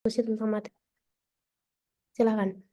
diskusi tentang materi. Silakan.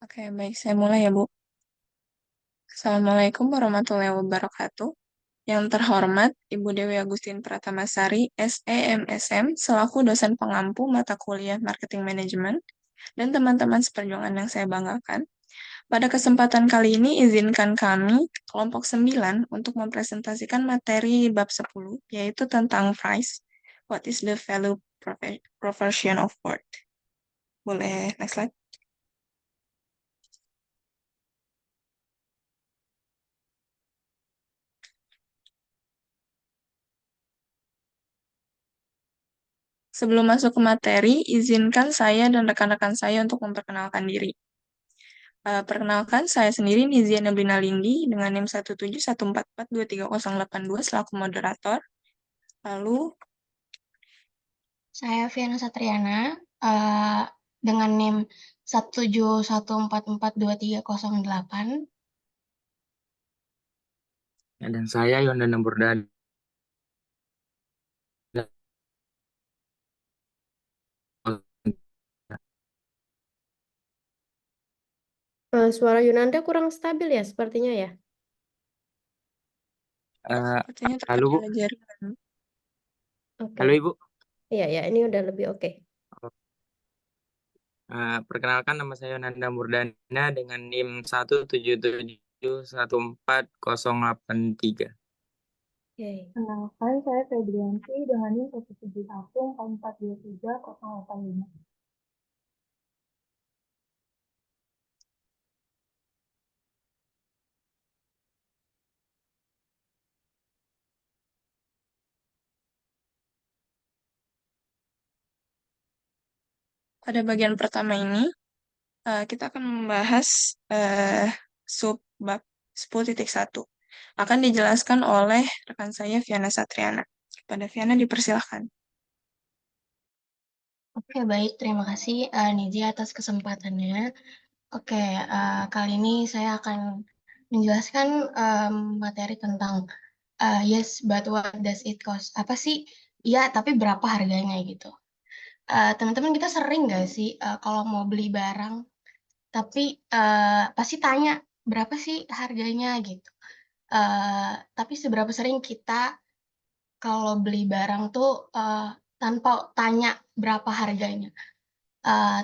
Oke, baik. Saya mulai ya, Bu. Assalamualaikum warahmatullahi wabarakatuh. Yang terhormat, Ibu Dewi Agustin Pratamasari, SEMSM, selaku dosen pengampu mata kuliah Marketing Management, dan teman-teman seperjuangan yang saya banggakan. Pada kesempatan kali ini, izinkan kami, kelompok 9, untuk mempresentasikan materi bab 10, yaitu tentang price. What is the value proportion of worth? Boleh next slide. Sebelum masuk ke materi, izinkan saya dan rekan-rekan saya untuk memperkenalkan diri. Perkenalkan, saya sendiri Nizia Nablina Lindi dengan NIM 17144238082 selaku moderator. Lalu, Saya Viana Satriana dengan NIM 171442308. Dan saya Yondana Burdadi. Suara Yunanda kurang stabil ya sepertinya ya. sepertinya Halo Bu, terkendala jaringan. Oke. halo Ibu. Iya ya, ini udah lebih oke. Perkenalkan nama saya Yonanda Murdana dengan NIM 177140883. Oke. Kenalkan, saya Febrianti dengan NIM 17144238085. Pada bagian pertama ini, kita akan membahas sub bab 10.1. Akan dijelaskan oleh rekan saya Viana Satriana. Pada Viana dipersilahkan. Oke, baik. Terima kasih Niji atas kesempatannya. Oke, kali ini saya akan menjelaskan materi tentang yes, but what does it cost? Apa sih? Ya, tapi berapa harganya gitu. Teman-teman kita sering nggak sih kalau mau beli barang, tapi pasti tanya berapa sih harganya gitu. Tapi seberapa sering kita kalau beli barang tuh tanpa tanya berapa harganya.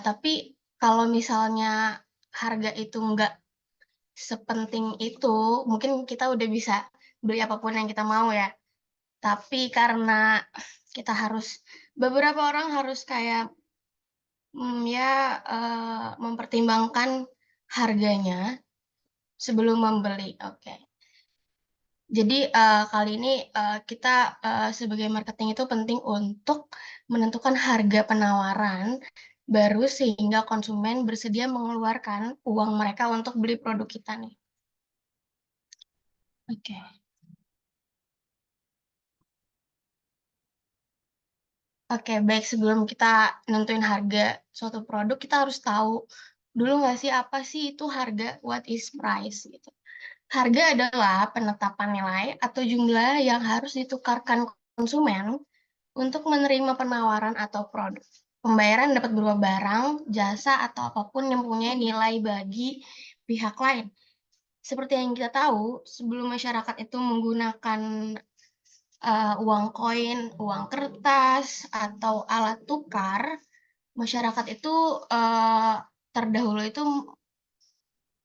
Tapi kalau misalnya harga itu nggak sepenting itu, mungkin kita udah bisa beli apapun yang kita mau ya. Tapi karena kita harus, beberapa orang harus kayak mempertimbangkan harganya sebelum membeli. Oke. Jadi kali ini kita sebagai marketing itu penting untuk menentukan harga penawaran baru sehingga konsumen bersedia mengeluarkan uang mereka untuk beli produk kita nih. Oke. Oke, baik, sebelum kita nentuin harga suatu produk, kita harus tahu dulu nggak sih apa sih itu harga, what is price gitu. Harga adalah penetapan nilai atau jumlah yang harus ditukarkan konsumen untuk menerima penawaran atau produk. Pembayaran dapat berupa barang, jasa, atau apapun yang punya nilai bagi pihak lain. Seperti yang kita tahu, sebelum masyarakat itu menggunakan uang koin, uang kertas, atau alat tukar, masyarakat itu terdahulu itu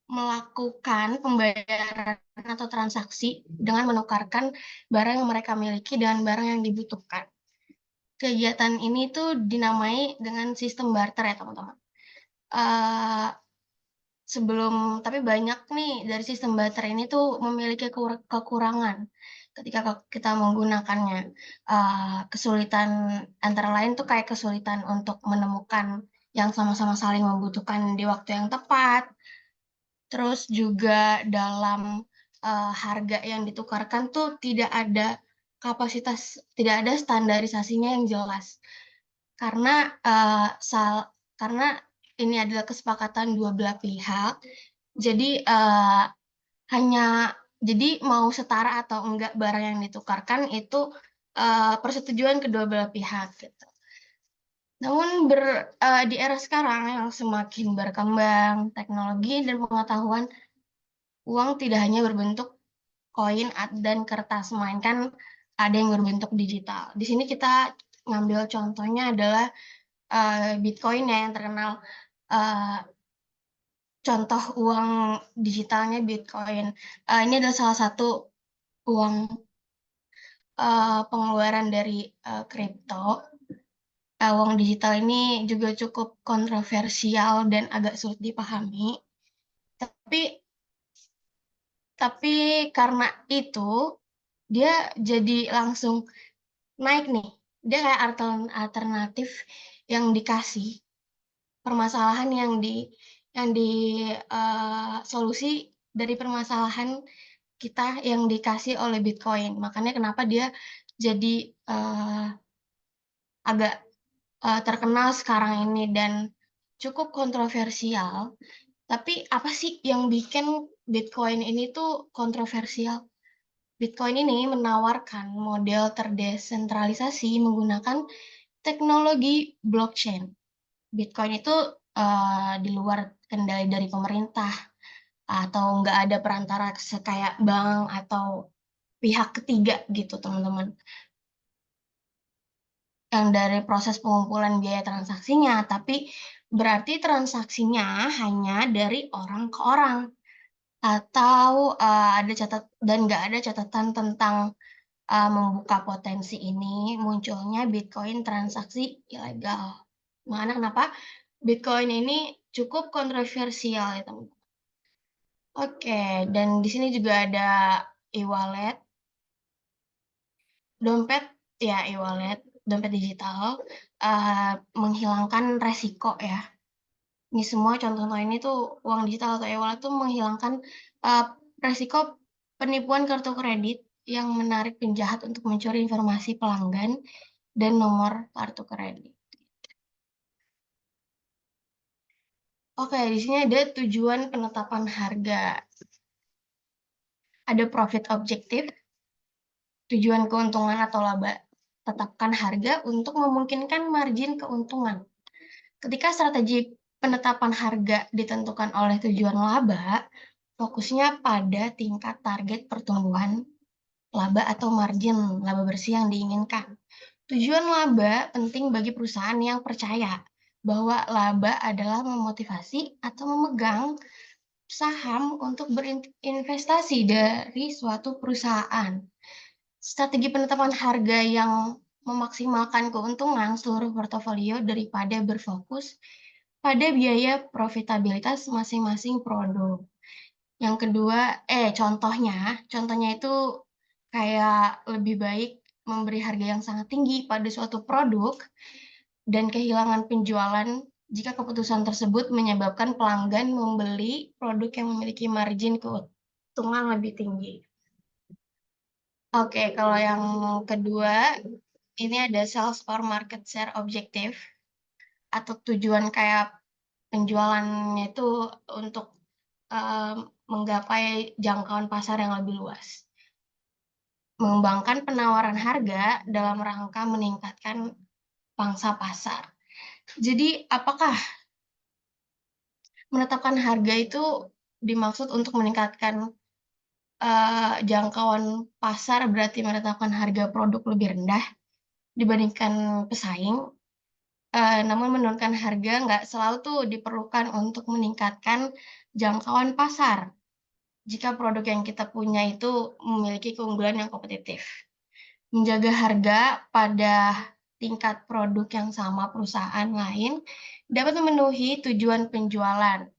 melakukan pembayaran atau transaksi dengan menukarkan barang yang mereka miliki dengan barang yang dibutuhkan. Kegiatan ini tuh dinamai dengan sistem barter ya teman-teman. Tapi banyak nih dari sistem baterai ini tuh memiliki kekurangan ketika kita menggunakannya. Kesulitan antara lain tuh kayak kesulitan untuk menemukan yang sama-sama saling membutuhkan di waktu yang tepat. Terus juga dalam harga yang ditukarkan tuh tidak ada standarisasinya yang jelas. Karena ini adalah kesepakatan dua belah pihak, jadi mau setara atau enggak barang yang ditukarkan itu persetujuan kedua belah pihak gitu. Namun di era sekarang yang semakin berkembang teknologi dan pengetahuan, uang tidak hanya berbentuk koin dan kertas, melainkan ada yang berbentuk digital. Di sini kita ngambil contohnya adalah Bitcoin ya, yang terkenal. Contoh uang digitalnya Bitcoin. Ini adalah salah satu uang pengeluaran dari kripto. Uang digital ini juga cukup kontroversial dan agak sulit dipahami. Tapi karena itu dia jadi langsung naik nih. Dia kayak alternatif yang dikasih, permasalahan yang solusi dari permasalahan kita yang dikasih oleh Bitcoin. Makanya kenapa dia jadi agak terkenal sekarang ini dan cukup kontroversial. Tapi apa sih yang bikin Bitcoin ini tuh kontroversial? Bitcoin ini menawarkan model terdesentralisasi menggunakan teknologi blockchain. Bitcoin itu di luar kendali dari pemerintah atau nggak ada perantara kayak bank atau pihak ketiga gitu, teman-teman. Yang dari proses pengumpulan biaya transaksinya, tapi berarti transaksinya hanya dari orang ke orang. Atau nggak ada catatan tentang membuka potensi ini munculnya Bitcoin transaksi ilegal. Makanya kenapa Bitcoin ini cukup kontroversial ya teman-teman. Oke, dan di sini juga ada e-wallet, e-wallet, dompet digital, menghilangkan resiko ya. Ini semua contoh-contoh ini tuh uang digital atau e-wallet tuh menghilangkan resiko penipuan kartu kredit yang menarik penjahat untuk mencuri informasi pelanggan dan nomor kartu kredit. Oke, di sini ada tujuan penetapan harga. Ada profit objective, tujuan keuntungan atau laba. Tetapkan harga untuk memungkinkan margin keuntungan. Ketika strategi penetapan harga ditentukan oleh tujuan laba, fokusnya pada tingkat target pertumbuhan laba atau margin laba bersih yang diinginkan. Tujuan laba penting bagi perusahaan yang percaya bahwa laba adalah memotivasi atau memegang saham untuk berinvestasi dari suatu perusahaan. Strategi penetapan harga yang memaksimalkan keuntungan seluruh portofolio daripada berfokus pada biaya profitabilitas masing-masing produk. Yang kedua, contohnya itu kayak lebih baik memberi harga yang sangat tinggi pada suatu produk dan kehilangan penjualan jika keputusan tersebut menyebabkan pelanggan membeli produk yang memiliki margin keuntungan lebih tinggi. Oke, kalau yang kedua, ini ada sales or market share objective, atau tujuan kayak penjualannya itu untuk menggapai jangkauan pasar yang lebih luas. Mengembangkan penawaran harga dalam rangka meningkatkan pangsa pasar. Jadi, apakah menetapkan harga itu dimaksud untuk meningkatkan jangkauan pasar, berarti menetapkan harga produk lebih rendah dibandingkan pesaing, namun menurunkan harga nggak selalu tuh diperlukan untuk meningkatkan jangkauan pasar jika produk yang kita punya itu memiliki keunggulan yang kompetitif. Menjaga harga pada tingkat produk yang sama perusahaan lain dapat memenuhi tujuan penjualan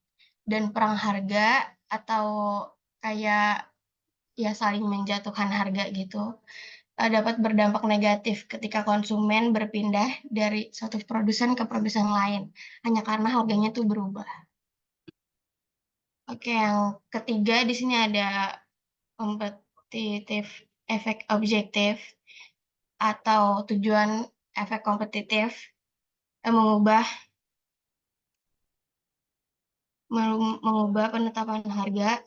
dan perang harga atau kayak ya saling menjatuhkan harga gitu, dapat berdampak negatif ketika konsumen berpindah dari suatu produsen ke produsen lain, hanya karena harganya tuh berubah. Oke, yang ketiga di sini ada kompetitif efek objektif atau tujuan efek kompetitif mengubah penetapan harga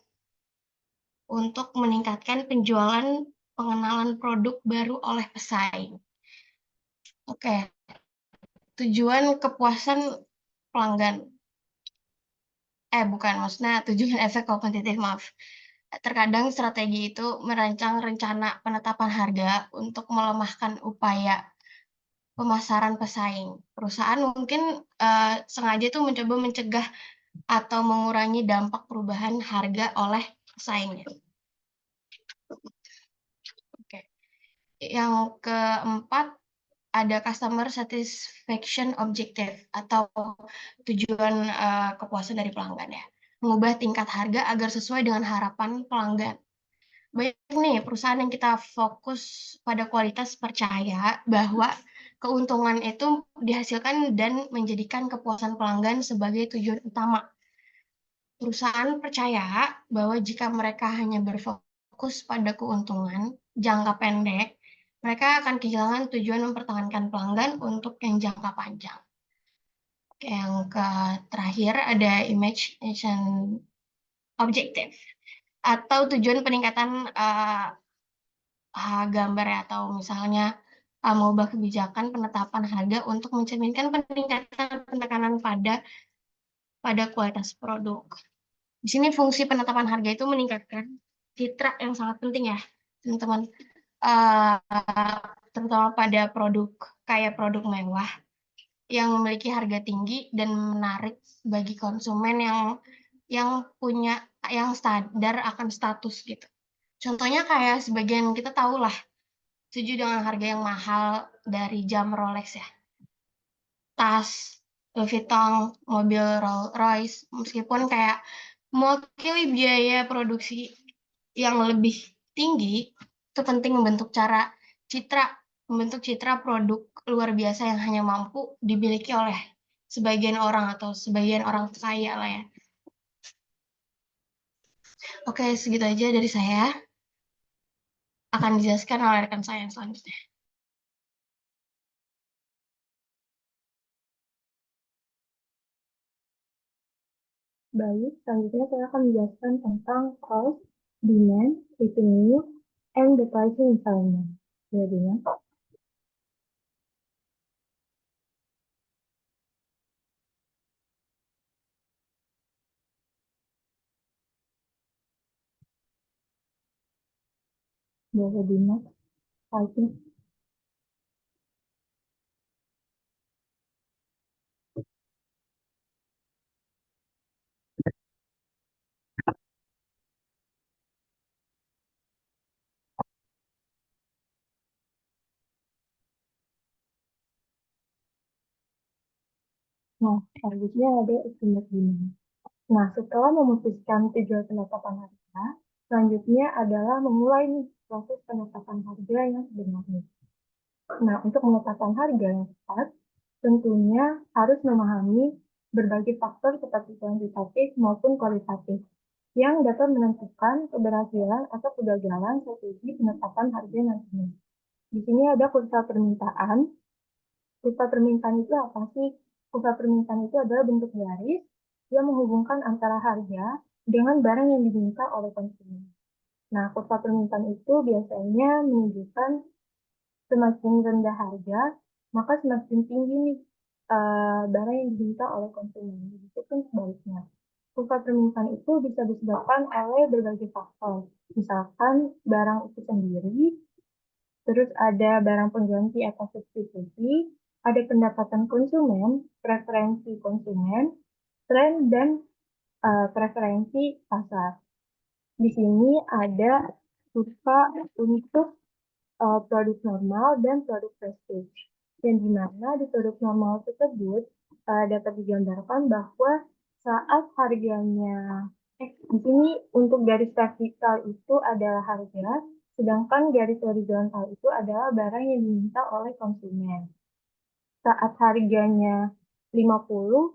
untuk meningkatkan penjualan pengenalan produk baru oleh pesaing. Oke, tujuan kepuasan pelanggan. Bukan, maksudnya tujuan efek kompetitif, maaf. Terkadang strategi itu merancang rencana penetapan harga untuk melemahkan upaya pemasaran pesaing. Perusahaan mungkin sengaja tuh mencoba mencegah atau mengurangi dampak perubahan harga oleh pesaingnya. Oke. Yang keempat, ada customer satisfaction objective atau tujuan kepuasan dari pelanggan ya. Mengubah tingkat harga agar sesuai dengan harapan pelanggan. Banyak nih perusahaan yang kita fokus pada kualitas percaya bahwa keuntungan itu dihasilkan dan menjadikan kepuasan pelanggan sebagai tujuan utama. Perusahaan percaya bahwa jika mereka hanya berfokus pada keuntungan jangka pendek, mereka akan kehilangan tujuan mempertahankan pelanggan untuk yang jangka panjang. Yang terakhir ada imagination objective atau tujuan peningkatan gambar ya, atau misalnya mengubah kebijakan penetapan harga untuk mencerminkan peningkatan penekanan pada kualitas produk. Di sini fungsi penetapan harga itu meningkatkan citra yang sangat penting ya, teman-teman. Terutama pada produk kayak produk mewah yang memiliki harga tinggi dan menarik bagi konsumen yang sadar akan status gitu. Contohnya kayak sebagian kita tahu lah, setuju dengan harga yang mahal dari jam Rolex ya, tas Louis Vuitton, mobil Rolls Royce, meskipun kayak mewakili biaya produksi yang lebih tinggi, itu penting membentuk citra produk luar biasa yang hanya mampu dimiliki oleh sebagian orang atau sebagian orang kaya lah ya. Oke, segitu aja dari saya. Akan dijelaskan oleh rekan saya yang selanjutnya. Baik, selanjutnya saya akan menjelaskan tentang cost, demand, revenue, and the pricing environment. Jadinya, jadinya, pricing. Nah, selanjutnya ada estimate demand. Nah, setelah memutuskan tujuan penetapan harga, selanjutnya adalah memulai nih proses penetapan harga yang sebenarnya. Nah, untuk menetapkan harga yang tepat, tentunya harus memahami berbagai faktor seperti kuantitatif maupun kualitatif yang dapat menentukan keberhasilan atau kegagalan strategi penetapan harga nantinya. Di sini ada kurva permintaan. Kurva permintaan itu apa sih? Kurva permintaan itu adalah bentuk garis yang menghubungkan antara harga dengan barang yang diminta oleh konsumen. Nah, kurva permintaan itu biasanya menunjukkan semakin rendah harga, maka semakin tinggi nih barang yang diminta oleh konsumen. Begitu pun sebaliknya. Kurva permintaan itu bisa disebabkan oleh berbagai faktor. Misalkan barang itu sendiri, terus ada barang pengganti atau substitusi, ada pendapatan konsumen, preferensi konsumen, tren, dan preferensi pasar. Di sini ada kurva untuk produk normal dan produk prestige. Yang dimana di produk normal tersebut dapat digambarkan bahwa saat harganya, di sini untuk garis vertikal itu adalah harga, sedangkan garis horizontal itu adalah barang yang diminta oleh konsumen. Saat harganya 50,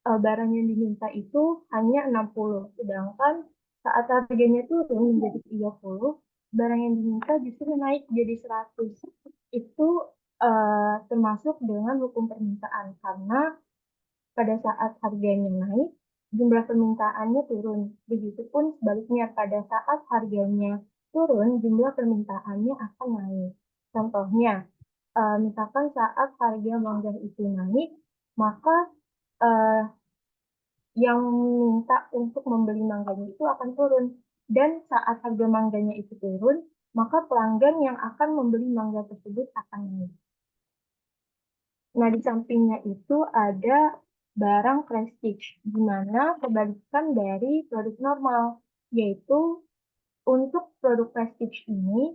barang yang diminta itu hanya 60, sedangkan saat harganya turun menjadi 30, barang yang diminta justru naik jadi 100. Itu termasuk dengan hukum permintaan, karena pada saat harganya naik, jumlah permintaannya turun. Begitupun sebaliknya, pada saat harganya turun, jumlah permintaannya akan naik. Contohnya, misalkan saat harga mangga itu naik, maka yang minta untuk membeli mangganya itu akan turun. Dan saat harga mangganya itu turun, maka pelanggan yang akan membeli mangga tersebut akan naik. Nah, di sampingnya itu ada barang prestige, di mana kebalikan dari produk normal, yaitu untuk produk prestige ini,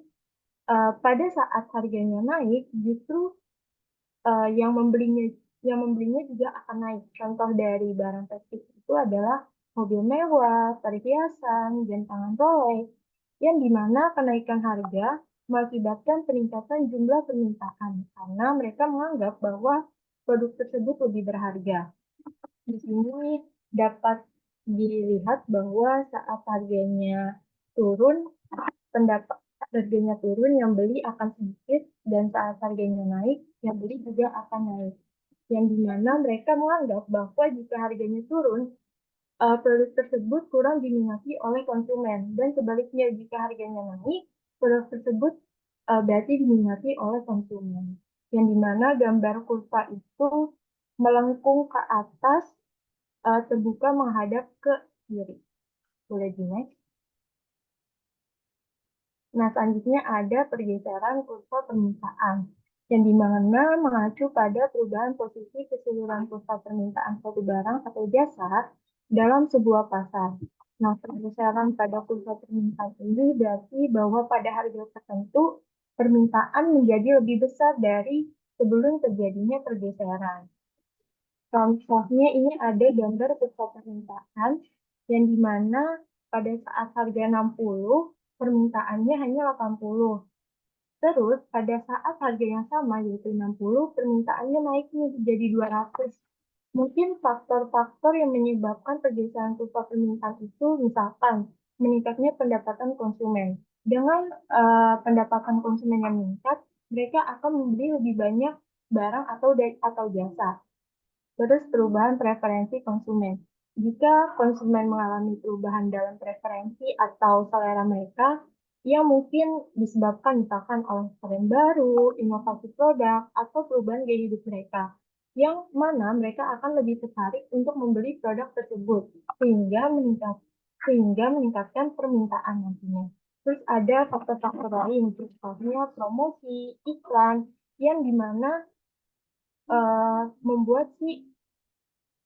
pada saat harganya naik, justru yang membelinya juga akan naik. Contoh dari barang prestige itu adalah mobil mewah, perhiasan, jam tangan Rolex, yang dimana kenaikan harga mengakibatkan peningkatan jumlah permintaan karena mereka menganggap bahwa produk tersebut lebih berharga. Di sini dapat dilihat bahwa saat harganya turun, yang beli akan sedikit, dan saat harganya naik, yang beli juga akan naik. Yang dimana mereka menganggap bahwa jika harganya turun, produk tersebut kurang diminati oleh konsumen, dan sebaliknya jika harganya naik, produk tersebut berarti diminati oleh konsumen. Yang dimana gambar kurva itu melengkung ke atas, terbuka menghadap ke kiri. Boleh di next. Nah, selanjutnya ada pergeseran kurva permintaan, yang dimana mengacu pada perubahan posisi keseluruhan kurva permintaan suatu barang atau jasa dalam sebuah pasar. Nah, pergeseran pada kurva permintaan ini berarti bahwa pada harga tertentu, permintaan menjadi lebih besar dari sebelum terjadinya pergeseran. Contohnya ini ada gambar kurva permintaan, yang dimana pada saat harga 60, permintaannya hanya 80. Terus pada saat harga yang sama yaitu 60, permintaannya naik nih jadi 200. Mungkin faktor-faktor yang menyebabkan pergeseran kurva permintaan itu misalkan meningkatnya pendapatan konsumen. Dengan pendapatan konsumen yang meningkat, mereka akan membeli lebih banyak barang atau jasa. Terus perubahan preferensi konsumen. Jika konsumen mengalami perubahan dalam preferensi atau selera mereka, yang mungkin disebabkan misalkan oleh tren baru, inovasi produk, atau perubahan gaya hidup mereka, yang mana mereka akan lebih tertarik untuk membeli produk tersebut, sehingga meningkatkan permintaan nantinya. Terus ada faktor-faktor lain, contohnya promosi, iklan, yang dimana membuat si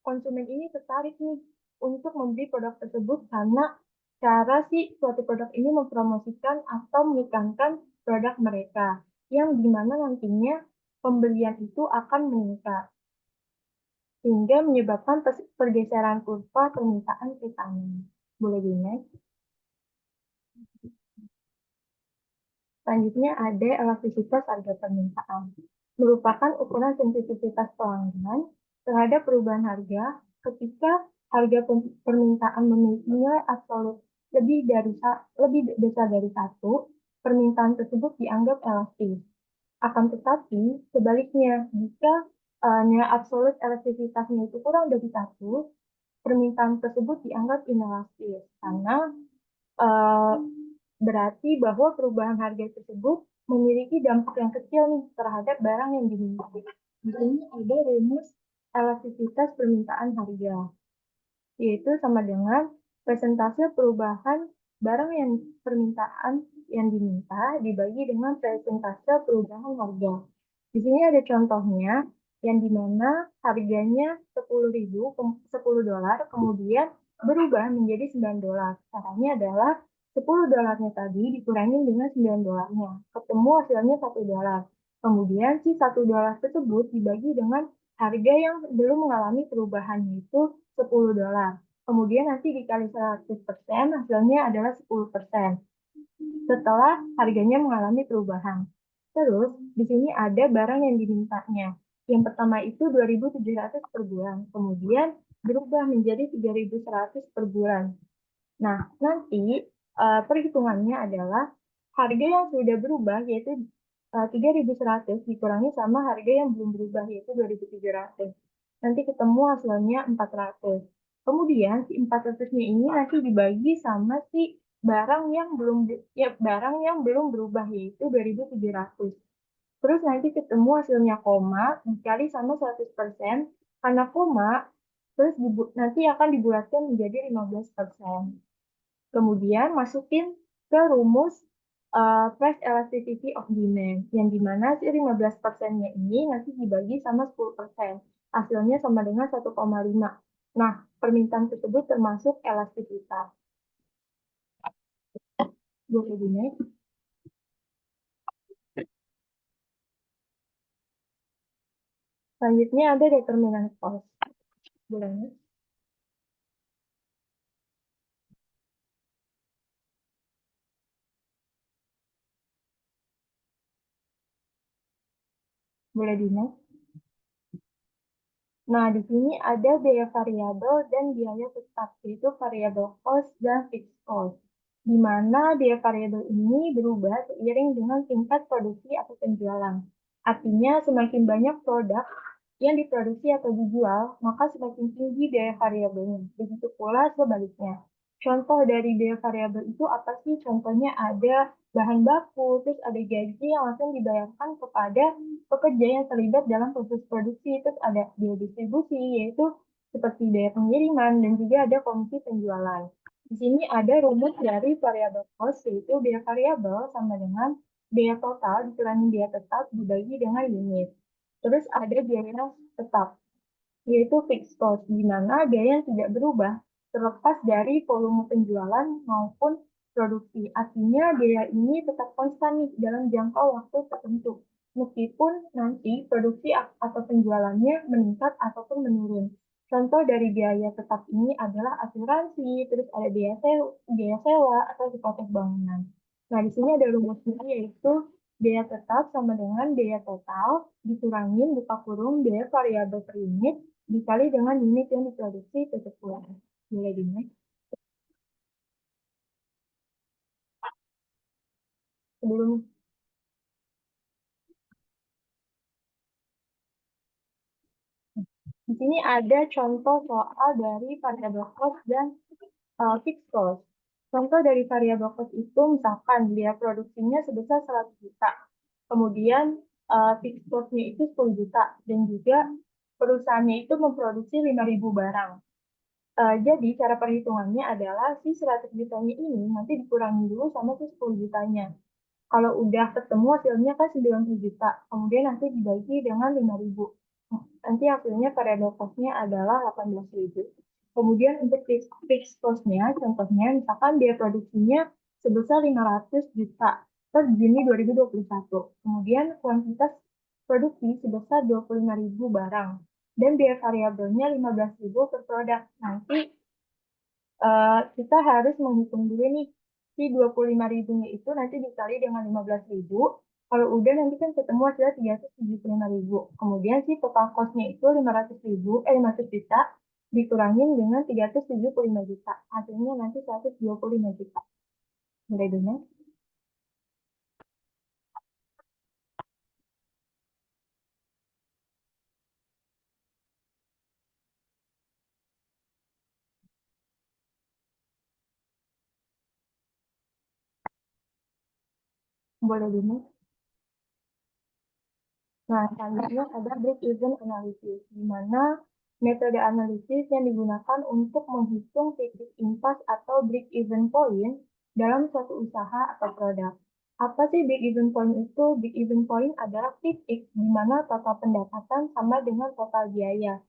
konsumen ini tertarik nih untuk membeli produk tersebut karena cara si suatu produk ini mempromosikan atau mengiklankan produk mereka, yang dimana nantinya pembelian itu akan meningkat sehingga menyebabkan pergeseran kurva permintaan ke kanan. Boleh di next. Selanjutnya ada elastisitas harga permintaan, merupakan ukuran sensitivitas pelanggan terhadap perubahan harga ketika harga permintaan memiliki nilai absolut lebih besar dari 1, permintaan tersebut dianggap elastis. Akan tetapi, sebaliknya, jika nilai absolut elastisitasnya itu kurang dari 1, permintaan tersebut dianggap inelastis, karena berarti bahwa perubahan harga tersebut memiliki dampak yang kecil nih terhadap barang yang diminati. Di sini ada rumus elastisitas permintaan harga, yaitu sama dengan persentase perubahan barang yang permintaan yang diminta dibagi dengan persentase perubahan harga. Di sini ada contohnya, yang dimana harganya $10, kemudian berubah menjadi $9. Caranya adalah $10 tadi dikurangin dengan $9, ketemu hasilnya $1. Kemudian si $1 tersebut dibagi dengan harga yang belum mengalami perubahan, yaitu $10. Kemudian nanti dikali 100%, hasilnya adalah 10%. Setelah harganya mengalami perubahan. Terus, di sini ada barang yang dimintanya. Yang pertama itu 2.700 per bulan. Kemudian berubah menjadi 3.100 per bulan. Nah, nanti perhitungannya adalah harga yang sudah berubah yaitu 3.100 dikurangi sama harga yang belum berubah yaitu 2.700. Nanti ketemu hasilnya 400. Kemudian si 400-nya ini nanti dibagi sama si barang yang belum berubah yaitu 2.700. Terus nanti ketemu hasilnya koma dikali sama 100%. Karena koma, terus nanti akan dibulatkan menjadi 15%. Kemudian masukin ke rumus price elasticity of demand, yang dimana si 15%-nya ini nanti dibagi sama 10%. Hasilnya sama dengan 1,5. Nah, permintaan tersebut termasuk elastisitas. Boleh dinaik. Selanjutnya ada determinant cost. Boleh nih. Boleh dinaik. Nah, di sini ada biaya variabel dan biaya tetap, yaitu variable cost dan fixed cost. Di mana biaya variabel ini berubah seiring dengan tingkat produksi atau penjualan. Artinya, semakin banyak produk yang diproduksi atau dijual, maka semakin tinggi biaya variabelnya. Begitu pula sebaliknya. Contoh dari biaya variabel itu apa sih? Contohnya ada bahan baku, terus ada gaji yang langsung dibayarkan kepada pekerja yang terlibat dalam proses produksi, terus ada biaya distribusi, yaitu seperti biaya pengiriman, dan juga ada komisi penjualan. Di sini ada rumus dari variable cost, yaitu biaya variabel sama dengan biaya total dikurangi biaya tetap dibagi dengan unit. Terus ada biaya tetap, yaitu fixed cost, di mana biaya yang tidak berubah terlepas dari volume penjualan maupun produksi. Artinya biaya ini tetap konstan nih dalam jangka waktu tertentu, meskipun nanti produksi atau penjualannya meningkat ataupun menurun. Contoh dari biaya tetap ini adalah asuransi, terus ada biaya sewa atau hipotek bangunan. Nah, di sini ada rumusnya yaitu biaya tetap sama dengan biaya total dikurangin buka kurung biaya variabel per unit dikali dengan unit yang diproduksi tutup kurung. Boleh dinaik. Sebelum di sini ada contoh soal dari variable cost dan fixed cost. Contoh dari variable cost itu misalkan biaya produksinya sebesar 100 juta. Kemudian fixed cost-nya itu 10 juta dan juga perusahaannya itu memproduksi 5.000 barang. Jadi cara perhitungannya adalah si 100 jutanya ini nanti dikurangi dulu sama si 10 jutanya. Kalau udah ketemu hasilnya kan 90 juta, kemudian nanti dibagi dengan 5.000. Nanti hasilnya variable cost-nya adalah 18.000. Kemudian untuk fixed cost-nya, contohnya misalkan biaya produksinya sebesar 500 juta per Juni 2021. Kemudian kuantitas produksi sebesar 25.000 barang. Dan biaya variabelnya 15.000 per produk. Nanti kita harus menghitung dulu nih, si 25.000-nya itu nanti dikali dengan 15.000. Kalau udah nanti kan ketemu hasilnya 375.000. Kemudian si total cost-nya itu 500 juta dikurangin dengan 375 juta. Hasilnya nanti 125 juta. Mulai dulu. Boleh dulu. Nah, selanjutnya ada break-even analysis, di mana metode analisis yang digunakan untuk menghitung titik impas atau break-even point dalam suatu usaha atau produk. Apa sih break-even point itu? Break-even point adalah titik di mana total pendapatan sama dengan total biaya,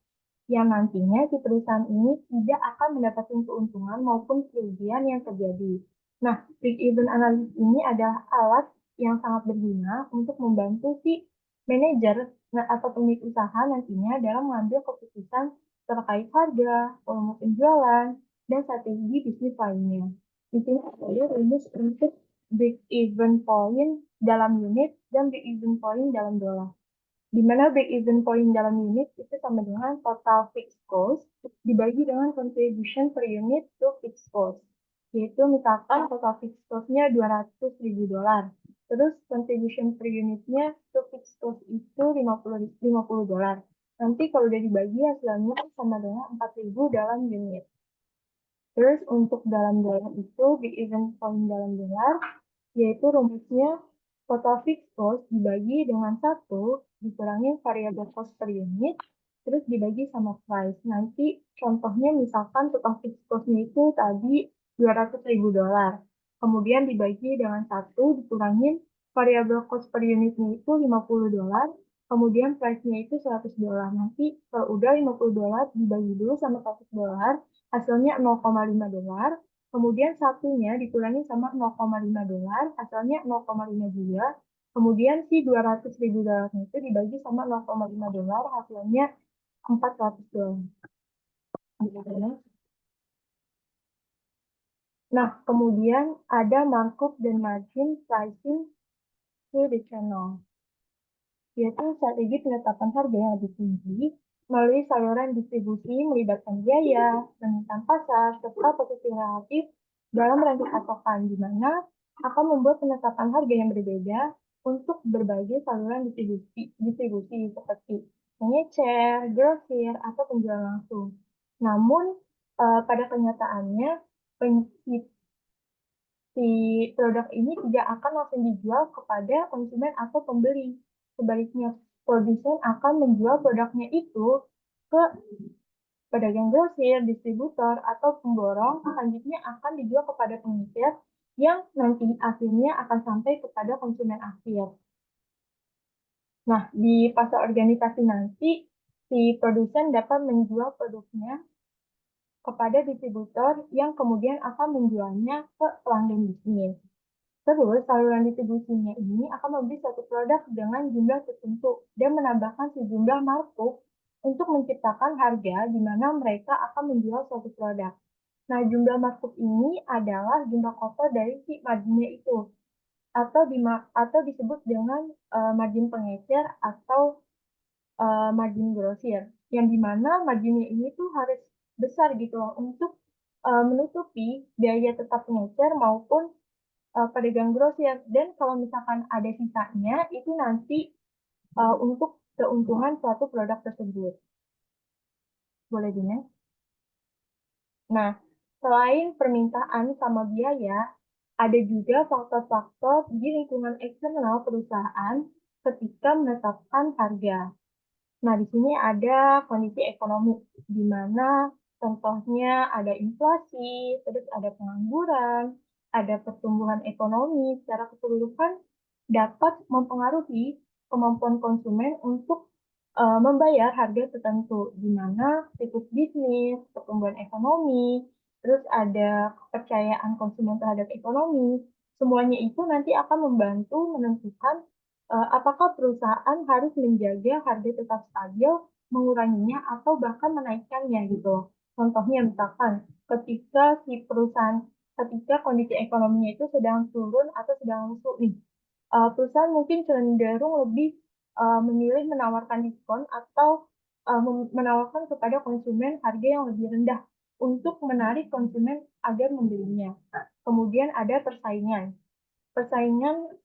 yang nantinya si perusahaan ini tidak akan mendapatkan keuntungan maupun kerugian yang terjadi. Nah, break-even analysis ini adalah alat yang sangat berguna untuk membantu si manajer atau pemilik usaha nantinya dalam mengambil keputusan terkait harga, volume penjualan, dan strategi bisnis lainnya. Di sini ada rumus untuk break-even point dalam unit dan break-even point dalam dolar. Di mana break-even point dalam unit itu sama dengan total fixed cost dibagi dengan contribution per unit to fixed cost. Yaitu misalkan total fixed cost-nya $200.000. Terus contribution per unitnya to fixed cost itu $50. Nanti kalau udah dibagi hasilnya sama dengan 4.000 dalam unit. Terus untuk dalam dolar itu break-even point dalam dolar yaitu rumusnya total fixed cost dibagi dengan 1 dikurangi variable cost per unit terus dibagi sama price. Nanti contohnya misalkan total fixed cost-nya itu tadi $200.000. Kemudian dibagi dengan 1 dikurangin variable cost per unitnya itu $50. Kemudian price-nya itu $100. Nanti kalau udah $50 dibagi dulu sama $100, hasilnya $0,5. Kemudian satunya dikurangi sama $0,5, hasilnya 0,5 juga. Kemudian si $200.000 itu dibagi sama $0,5, hasilnya $400. Nah, kemudian ada markup dan margin pricing to the channel, yaitu strategi penetapan harga yang lebih tinggi melalui saluran distribusi melibatkan biaya, permintaan pasar, serta posisi relatif dalam ranking pasokan, di mana akan membuat penetapan harga yang berbeda untuk berbagai saluran distribusi seperti pengecer, grosir, atau penjual langsung. Namun, pada kenyataannya, si produk ini tidak akan langsung dijual kepada konsumen atau pembeli. Sebaliknya, produsen akan menjual produknya itu ke pedagang grosir, distributor, atau pemborong, selanjutnya akan dijual kepada pengecer yang nanti akhirnya akan sampai kepada konsumen akhir. Nah, di pasar organisasi nanti, si produsen dapat menjual produknya kepada distributor yang kemudian akan menjualnya ke pelanggan bisnis. Terus, saluran distribusinya ini akan membeli suatu produk dengan jumlah tertentu dan menambahkan sejumlah markup untuk menciptakan harga di mana mereka akan menjual suatu produk. Nah, jumlah markup ini adalah jumlah kotor dari si marginnya itu, atau disebut dengan margin pengecer atau margin grosir, yang dimana marginnya ini tuh harus besar gitu loh untuk menutupi biaya tetap pengecer maupun pedagang grosir. Dan kalau misalkan ada sisanya, itu nanti untuk keuntungan suatu produk tersebut. Boleh Dina? Nah, selain permintaan sama biaya, ada juga faktor-faktor di lingkungan eksternal perusahaan ketika menetapkan harga. Nah, di sini ada kondisi ekonomi, di mana contohnya ada inflasi, terus ada pengangguran, ada pertumbuhan ekonomi secara keseluruhan dapat mempengaruhi kemampuan konsumen untuk membayar harga tertentu, di mana siklus bisnis, pertumbuhan ekonomi, terus ada kepercayaan konsumen terhadap ekonomi, semuanya itu nanti akan membantu menentukan apakah perusahaan harus menjaga harga tetap stabil, menguranginya, atau bahkan menaikkannya gitu. Contohnya misalkan ketika ketika kondisi ekonominya itu sedang turun atau sedang lesu nih, perusahaan mungkin cenderung lebih memilih menawarkan diskon atau menawarkan kepada konsumen harga yang lebih rendah untuk menarik konsumen agar membelinya. Kemudian ada persaingan. Persaingan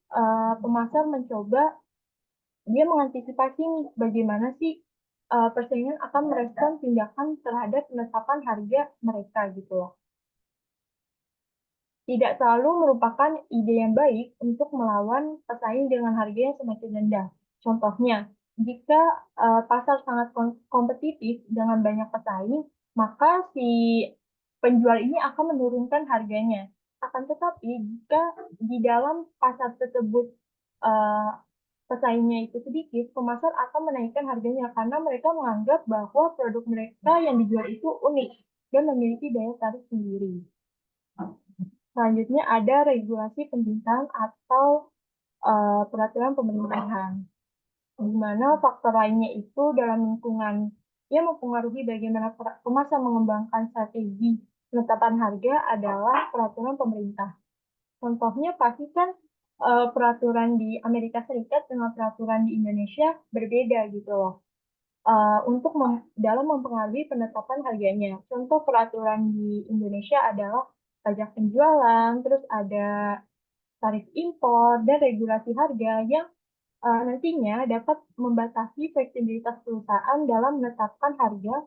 pemasar mencoba, dia mengantisipasi nih bagaimana sih persaingan akan merespon tindakan terhadap penetapan harga mereka gitu loh. Tidak selalu merupakan ide yang baik untuk melawan pesaing dengan harga yang semakin rendah. Contohnya, jika pasar sangat kompetitif dengan banyak pesaing, maka si penjual ini akan menurunkan harganya. Akan tetapi, jika di dalam pasar tersebut pesaingnya itu sedikit, pemasar akan menaikkan harganya karena mereka menganggap bahwa produk mereka yang dijual itu unik dan memiliki daya tarik sendiri. Selanjutnya ada regulasi pemerintahan atau peraturan pemerintahan, di mana faktor lainnya itu dalam lingkungan yang mempengaruhi bagaimana pengusaha mengembangkan strategi penetapan harga adalah peraturan pemerintah. Contohnya pasti kan peraturan di Amerika Serikat dengan peraturan di Indonesia berbeda gitu loh. Untuk dalam mempengaruhi penetapan harganya. Contoh peraturan di Indonesia adalah pajak penjualan, terus ada tarif impor, dan regulasi harga yang nantinya dapat membatasi fleksibilitas perusahaan dalam menetapkan harga.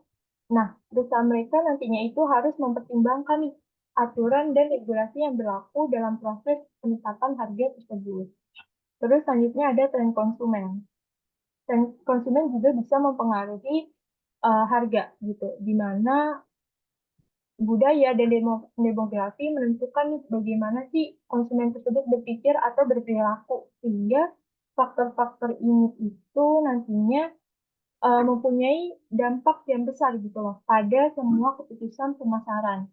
Nah, perusahaan mereka nantinya itu harus mempertimbangkan nih, aturan dan regulasi yang berlaku dalam proses penetapan harga tersebut. Terus selanjutnya ada tren konsumen. Tren konsumen juga bisa mempengaruhi harga gitu, di mana budaya dan demografi menentukan nih bagaimana sih konsumen tersebut berpikir atau berperilaku, sehingga faktor-faktor ini itu nantinya mempunyai dampak yang besar gitu loh pada semua keputusan pemasaran.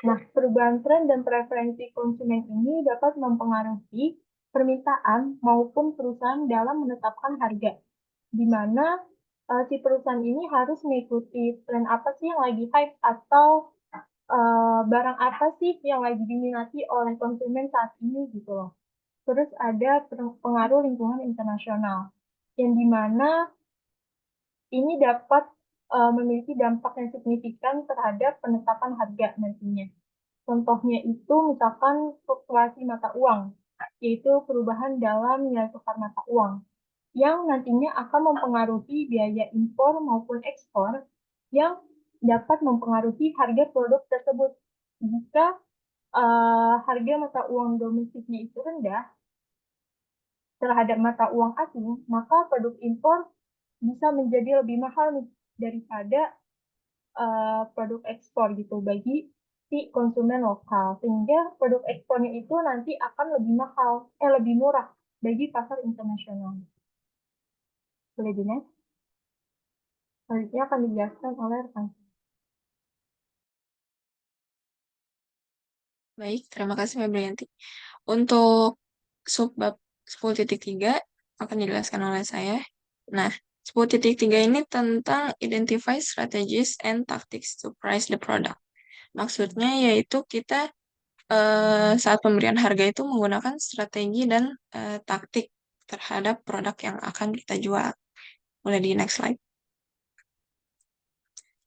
Nah, perubahan tren dan preferensi konsumen ini dapat mempengaruhi permintaan maupun perusahaan dalam menetapkan harga, di mana si perusahaan ini harus mengikuti tren apa sih yang lagi hype atau barang apa sih yang lagi diminati oleh konsumen saat ini gitu loh. Terus ada pengaruh lingkungan internasional, yang dimana ini dapat memiliki dampak yang signifikan terhadap penetapan harga nantinya. Contohnya itu misalkan fluktuasi mata uang, yaitu perubahan dalam nilai tukar mata uang, yang nantinya akan mempengaruhi biaya impor maupun ekspor yang dapat mempengaruhi harga produk tersebut. Jika harga mata uang domestiknya itu rendah terhadap mata uang asing, maka produk impor bisa menjadi lebih mahal nih daripada produk ekspor gitu bagi si konsumen lokal, sehingga produk ekspornya itu nanti akan lebih mahal, lebih murah bagi pasar internasional. Boleh di next? Selanjutnya akan dijelaskan oleh rekan. Baik, terima kasih Mbak Brianti. Untuk subbab 10.3 akan dijelaskan oleh saya. Nah, 10.3 ini tentang identify strategies and tactics to price the product. Maksudnya yaitu kita saat pemberian harga itu menggunakan strategi dan taktik terhadap produk yang akan kita jual. Boleh di next slide.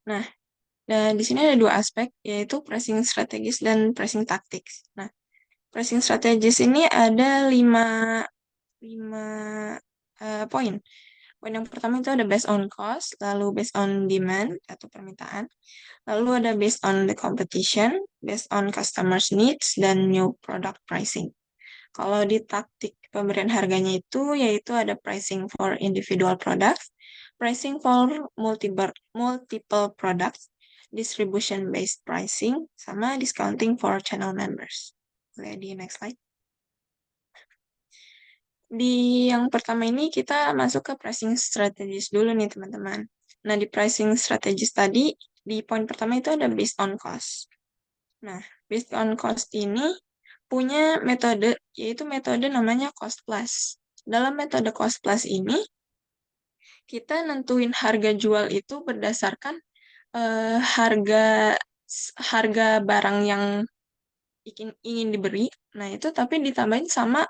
Nah, dan di sini ada dua aspek, yaitu pricing strategis dan pricing tactics. Nah, pricing strategis ini ada 5 poin. Poin yang pertama itu ada based on cost, lalu based on demand atau permintaan, lalu ada based on the competition, based on customers needs, dan new product pricing. Kalau di taktik pemberian harganya itu yaitu ada pricing for individual products, pricing for multiple products, distribution-based pricing, sama discounting for channel members. Boleh di next slide. Di yang pertama ini kita masuk ke pricing strategis dulu nih teman-teman. Nah di pricing strategis tadi, di poin pertama itu ada based on cost. Nah, based on cost ini punya metode, yaitu metode namanya cost plus. Dalam metode cost plus ini, kita nentuin harga jual itu berdasarkan harga barang yang ingin diberi. Nah, itu tapi ditambahin sama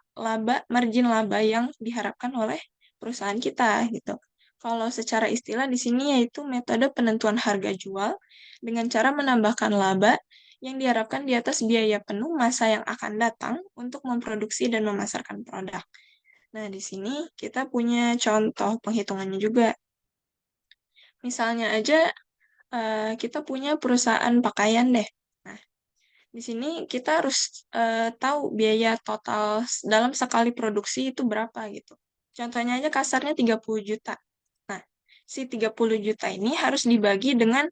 margin laba yang diharapkan oleh perusahaan kita gitu. Kalau secara istilah di sini yaitu metode penentuan harga jual dengan cara menambahkan laba yang diharapkan di atas biaya penuh masa yang akan datang untuk memproduksi dan memasarkan produk. Nah, di sini kita punya contoh penghitungannya juga. Misalnya aja kita punya perusahaan pakaian deh. Nah, di sini kita harus tahu biaya total dalam sekali produksi itu berapa gitu. Contohnya aja kasarnya 30 juta. Nah, si 30 juta ini harus dibagi dengan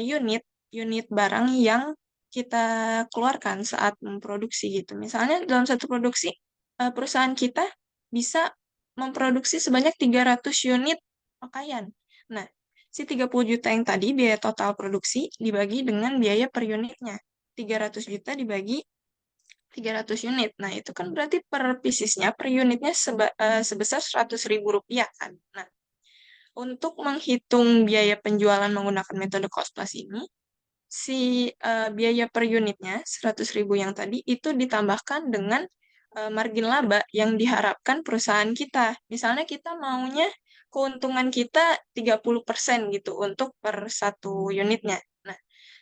unit barang yang kita keluarkan saat memproduksi gitu. Misalnya dalam satu produksi, perusahaan kita bisa memproduksi sebanyak 300 unit pakaian. Nah, si 30 juta yang tadi biaya total produksi dibagi dengan biaya per unitnya. 300 juta dibagi 300 unit. Nah, itu kan berarti per piecesnya, per unitnya sebesar 100.000 rupiah kan. Nah, untuk menghitung biaya penjualan menggunakan metode cost plus ini, si biaya per unitnya 100.000 yang tadi itu ditambahkan dengan margin laba yang diharapkan perusahaan kita. Misalnya kita maunya keuntungan kita 30% gitu untuk per satu unitnya. Nah,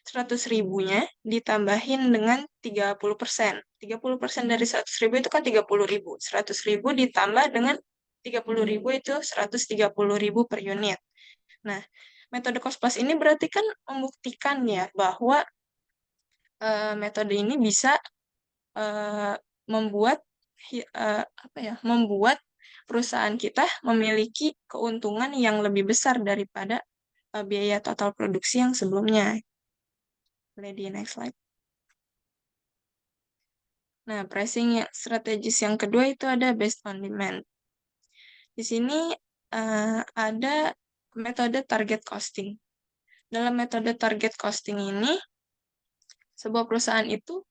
100.000-nya ditambahin dengan 30%. 30% dari 100.000 itu kan 30.000. 100.000 ditambah dengan 30.000 itu 130.000 per unit. Nah, metode cost plus ini berarti kan membuktikan ya bahwa metode ini bisa membuat membuat perusahaan kita memiliki keuntungan yang lebih besar daripada biaya total produksi yang sebelumnya. Boleh di next slide. Nah, pricing yang strategis yang kedua itu ada based on demand. Di sini ada metode target costing. Dalam metode target costing ini, sebuah perusahaan itu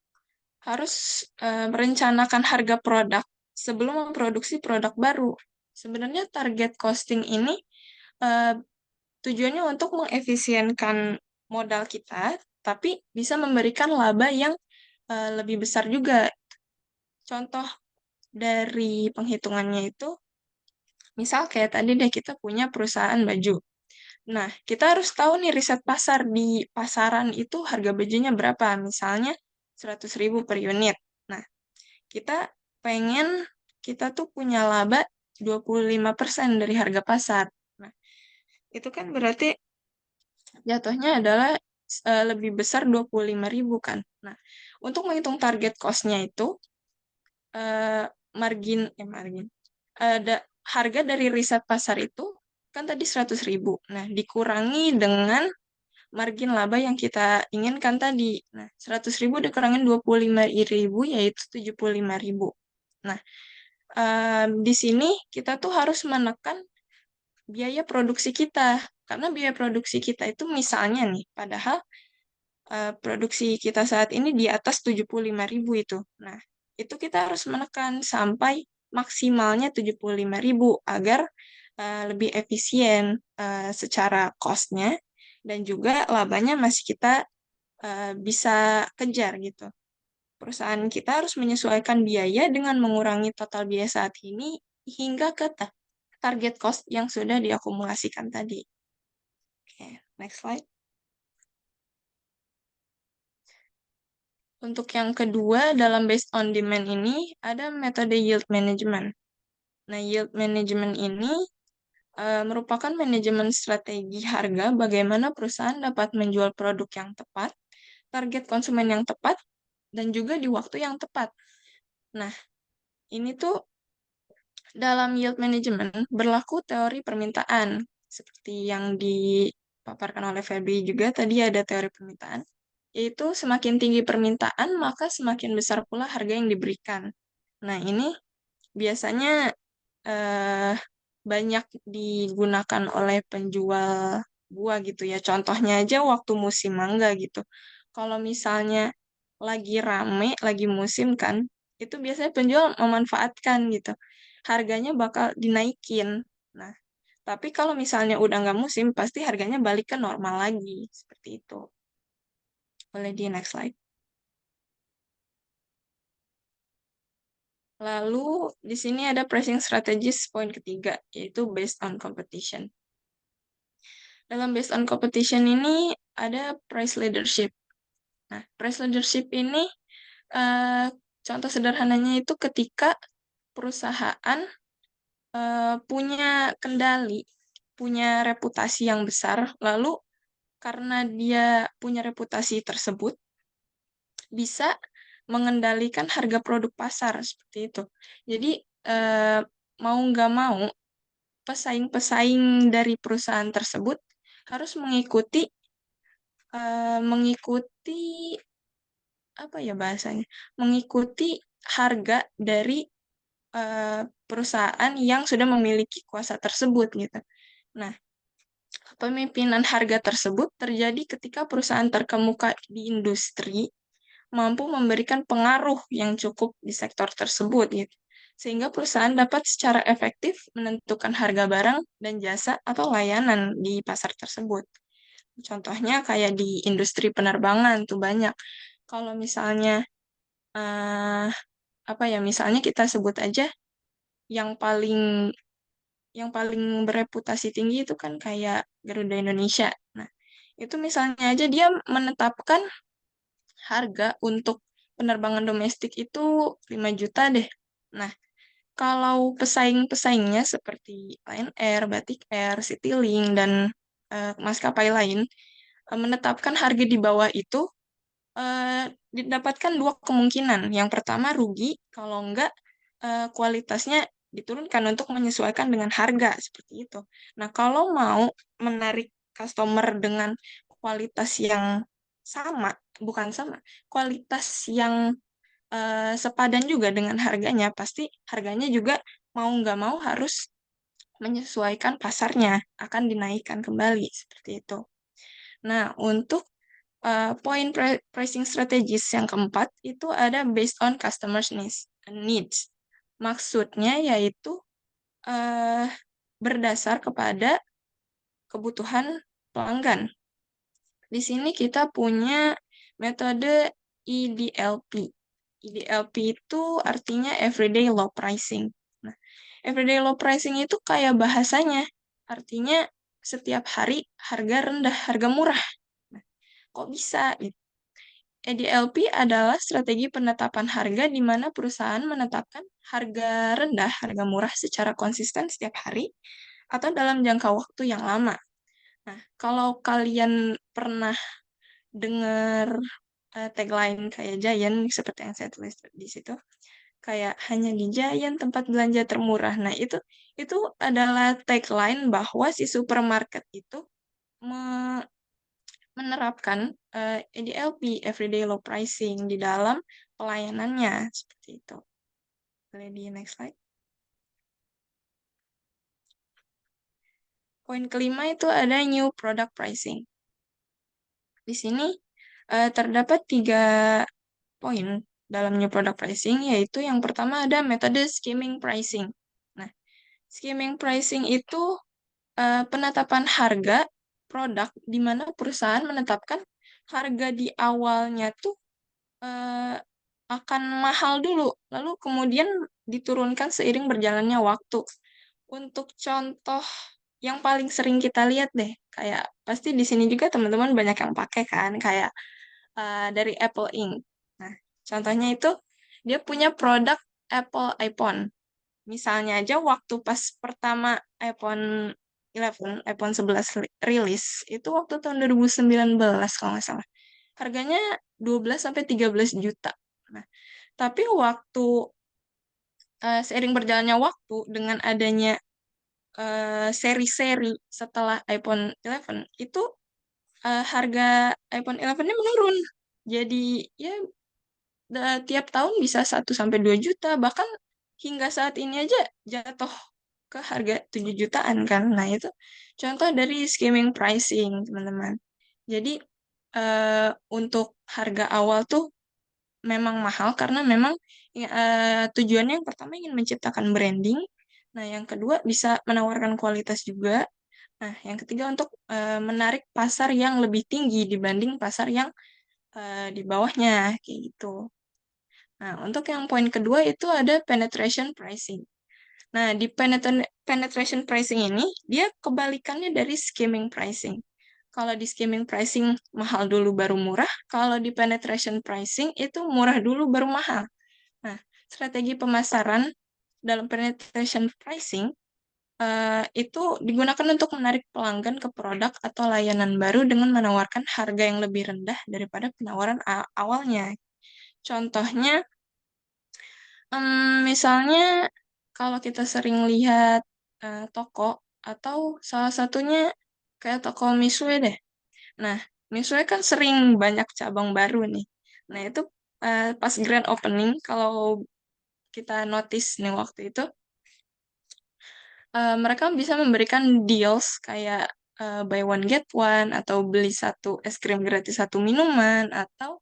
harus merencanakan harga produk sebelum memproduksi produk baru. Sebenarnya target costing ini tujuannya untuk mengefisienkan modal kita, tapi bisa memberikan laba yang lebih besar juga. Contoh dari penghitungannya itu, misal kayak tadi deh kita punya perusahaan baju. Nah, kita harus tahu nih riset pasar di pasaran itu harga bajunya berapa. Misalnya 100.000 per unit. Nah, kita pengen kita tuh punya laba 25% dari harga pasar. Nah, itu kan berarti jatuhnya adalah lebih besar 25.000 kan. Nah, untuk menghitung target cost-nya itu margin ada harga dari riset pasar itu kan tadi 100.000. Nah, dikurangi dengan margin laba yang kita inginkan tadi. Nah, 100.000 dikurangin 25.000 yaitu 75.000. Nah, di sini kita tuh harus menekan biaya produksi kita. Karena biaya produksi kita itu misalnya nih, padahal produksi kita saat ini di atas 75.000 itu. Nah, itu kita harus menekan sampai maksimalnya 75.000 agar lebih efisien secara cost-nya dan juga labanya masih kita bisa kejar gitu. Perusahaan kita harus menyesuaikan biaya dengan mengurangi total biaya saat ini hingga ke target cost yang sudah diakumulasikan tadi. Oke, next slide. Untuk yang kedua, dalam based on demand ini, ada metode yield management. Nah, yield management ini merupakan manajemen strategi harga bagaimana perusahaan dapat menjual produk yang tepat, target konsumen yang tepat, dan juga di waktu yang tepat. Nah, ini tuh dalam yield management berlaku teori permintaan. Seperti yang dipaparkan oleh Febri juga, tadi ada teori permintaan. Yaitu semakin tinggi permintaan, maka semakin besar pula harga yang diberikan. Nah, ini biasanya banyak digunakan oleh penjual buah gitu ya. Contohnya aja waktu musim mangga gitu. Kalau misalnya lagi rame, lagi musim kan, itu biasanya penjual memanfaatkan gitu. Harganya bakal dinaikin. Nah, tapi kalau misalnya udah nggak musim, pasti harganya balik ke normal lagi. Seperti itu. Boleh di next slide. Lalu, di sini ada pricing strategis poin ketiga, yaitu based on competition. Dalam based on competition ini, ada price leadership. Nah, price leadership ini, contoh sederhananya itu ketika perusahaan punya kendali, punya reputasi yang besar, lalu karena dia punya reputasi tersebut, bisa mengendalikan harga produk pasar, seperti itu. Jadi, mau nggak mau, pesaing-pesaing dari perusahaan tersebut harus mengikuti apa ya bahasanya? Mengikuti harga dari perusahaan yang sudah memiliki kuasa tersebut gitu. Nah, pemimpinan harga tersebut terjadi ketika perusahaan terkemuka di industri mampu memberikan pengaruh yang cukup di sektor tersebut gitu. sehingga perusahaan dapat secara efektif menentukan harga barang dan jasa atau layanan di pasar tersebut. Contohnya kayak di industri penerbangan tuh banyak. Kalau misalnya misalnya kita sebut aja yang paling bereputasi tinggi itu kan kayak Garuda Indonesia. Nah, itu misalnya aja dia menetapkan harga untuk penerbangan domestik itu 5 juta deh. Nah, kalau pesaing-pesaingnya seperti Lion Air, Batik Air, Citylink, dan maskapai lain menetapkan harga di bawah itu, didapatkan dua kemungkinan. Yang pertama rugi, kalau enggak kualitasnya diturunkan untuk menyesuaikan dengan harga, seperti itu. Nah, kalau mau menarik customer dengan kualitas yang kualitas yang sepadan juga dengan harganya, pasti harganya juga mau nggak mau harus menyesuaikan pasarnya, akan dinaikkan kembali, seperti itu. Nah, untuk poin pricing strategis yang keempat, itu ada based on customers needs. Maksudnya yaitu berdasar kepada kebutuhan pelanggan. Di sini kita punya metode EDLP. EDLP itu artinya everyday low pricing. Nah, everyday low pricing itu kayak bahasanya, artinya setiap hari harga rendah, harga murah. Nah, kok bisa? EDLP adalah strategi penetapan harga di mana perusahaan menetapkan harga rendah, harga murah secara konsisten setiap hari atau dalam jangka waktu yang lama. Nah, kalau kalian pernah dengar tagline kayak Giant, seperti yang saya tulis di situ, kayak hanya di Giant tempat belanja termurah. Nah, itu adalah tagline bahwa si supermarket itu menerapkan EDLP, Everyday Low Pricing, di dalam pelayanannya, seperti itu. Boleh di next slide. Poin kelima itu ada New Product Pricing. Di sini terdapat 3 poin dalam New Product Pricing, yaitu yang pertama ada metode skimming pricing. Nah, skimming pricing itu penetapan harga produk di mana perusahaan menetapkan harga di awalnya tuh akan mahal dulu, lalu kemudian diturunkan seiring berjalannya waktu. Untuk contoh yang paling sering kita lihat deh, kayak pasti di sini juga teman-teman banyak yang pakai kan, kayak dari Apple Inc. Nah, contohnya itu dia punya produk Apple iPhone. Misalnya aja waktu pas pertama iPhone 11 rilis, itu waktu tahun 2019 kalau nggak salah. Harganya 12-13 juta. Nah, tapi waktu seiring berjalannya waktu dengan adanya seri-seri setelah iPhone 11 itu harga iPhone 11-nya menurun. Jadi ya tiap tahun bisa 1-2 juta, bahkan hingga saat ini aja jatuh ke harga 7 jutaan kan. Nah, itu contoh dari skimming pricing, teman-teman. Jadi untuk harga awal tuh memang mahal karena memang tujuannya yang pertama ingin menciptakan branding. Nah, yang kedua bisa menawarkan kualitas juga. Nah, yang ketiga untuk menarik pasar yang lebih tinggi dibanding pasar yang di bawahnya, kayak gitu. Nah, untuk yang poin kedua itu ada penetration pricing. Nah, di penetration pricing ini, dia kebalikannya dari skimming pricing. Kalau di skimming pricing mahal dulu baru murah, kalau di penetration pricing itu murah dulu baru mahal. Nah, strategi pemasaran dalam penetration pricing itu digunakan untuk menarik pelanggan ke produk atau layanan baru dengan menawarkan harga yang lebih rendah daripada penawaran awalnya. Contohnya, misalnya kalau kita sering lihat toko atau salah satunya kayak toko Misue deh. Nah, Misue kan sering banyak cabang baru nih. Nah, itu pas grand opening, kalau kita notice nih waktu itu, mereka bisa memberikan deals kayak buy one get one, atau beli satu es krim gratis satu minuman, atau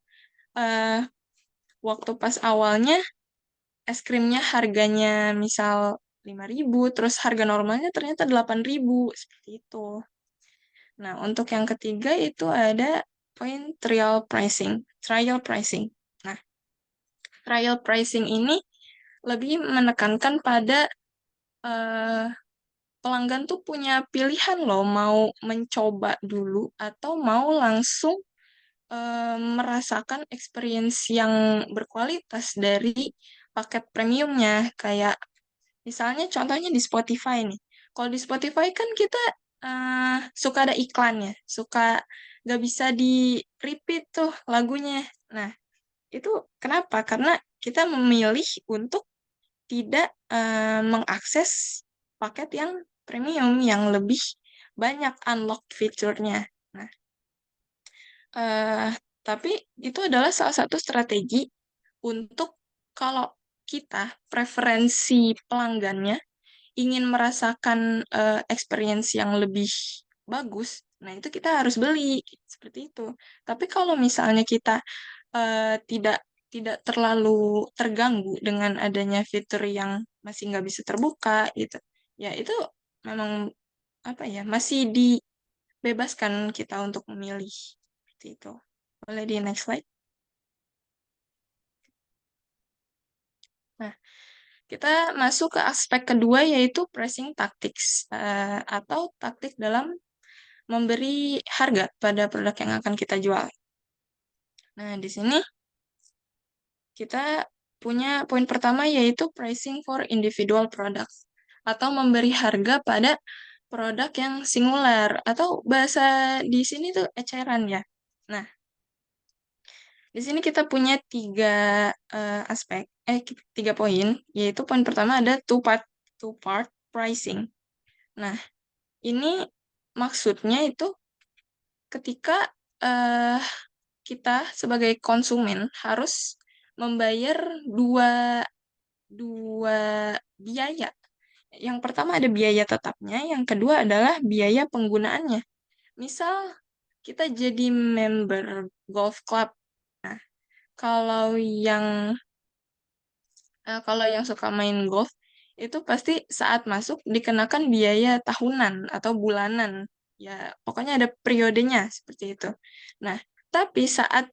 waktu pas awalnya es krimnya harganya misal 5.000, terus harga normalnya ternyata 8.000, seperti itu. Nah, untuk yang ketiga itu ada poin trial pricing. Nah, trial pricing ini lebih menekankan pada eh, pelanggan tuh punya pilihan loh, mau mencoba dulu atau mau langsung merasakan experience yang berkualitas dari paket premiumnya. Kayak misalnya contohnya di Spotify nih. Kalau di Spotify kan kita suka ada iklannya, suka nggak bisa di repeat tuh lagunya. Nah, itu kenapa? Karena kita memilih untuk tidak mengakses paket yang premium yang lebih banyak unlock fiturnya. Nah, tapi itu adalah salah satu strategi untuk kalau kita preferensi pelanggannya ingin merasakan experience yang lebih bagus, nah itu kita harus beli seperti itu. Tapi kalau misalnya kita tidak tidak terlalu terganggu dengan adanya fitur yang masih nggak bisa terbuka gitu, ya itu memang apa ya, masih dibebaskan kita untuk memilih seperti itu. Boleh di next slide. Nah, kita masuk ke aspek kedua yaitu pricing tactics atau taktik dalam memberi harga pada produk yang akan kita jual. Nah, di sini kita punya poin pertama yaitu pricing for individual products atau memberi harga pada produk yang singular atau bahasa di sini tuh eceran ya. Nah, di sini kita punya tiga poin, yaitu poin pertama ada two part pricing. Nah, ini maksudnya itu ketika kita sebagai konsumen harus membayar dua biaya. Yang pertama ada biaya tetapnya, yang kedua adalah biaya penggunaannya. Misal kita jadi member golf club. Nah, kalau yang kalau yang suka main golf itu pasti saat masuk dikenakan biaya tahunan atau bulanan. Ya, pokoknya ada periodenya seperti itu. Nah, tapi saat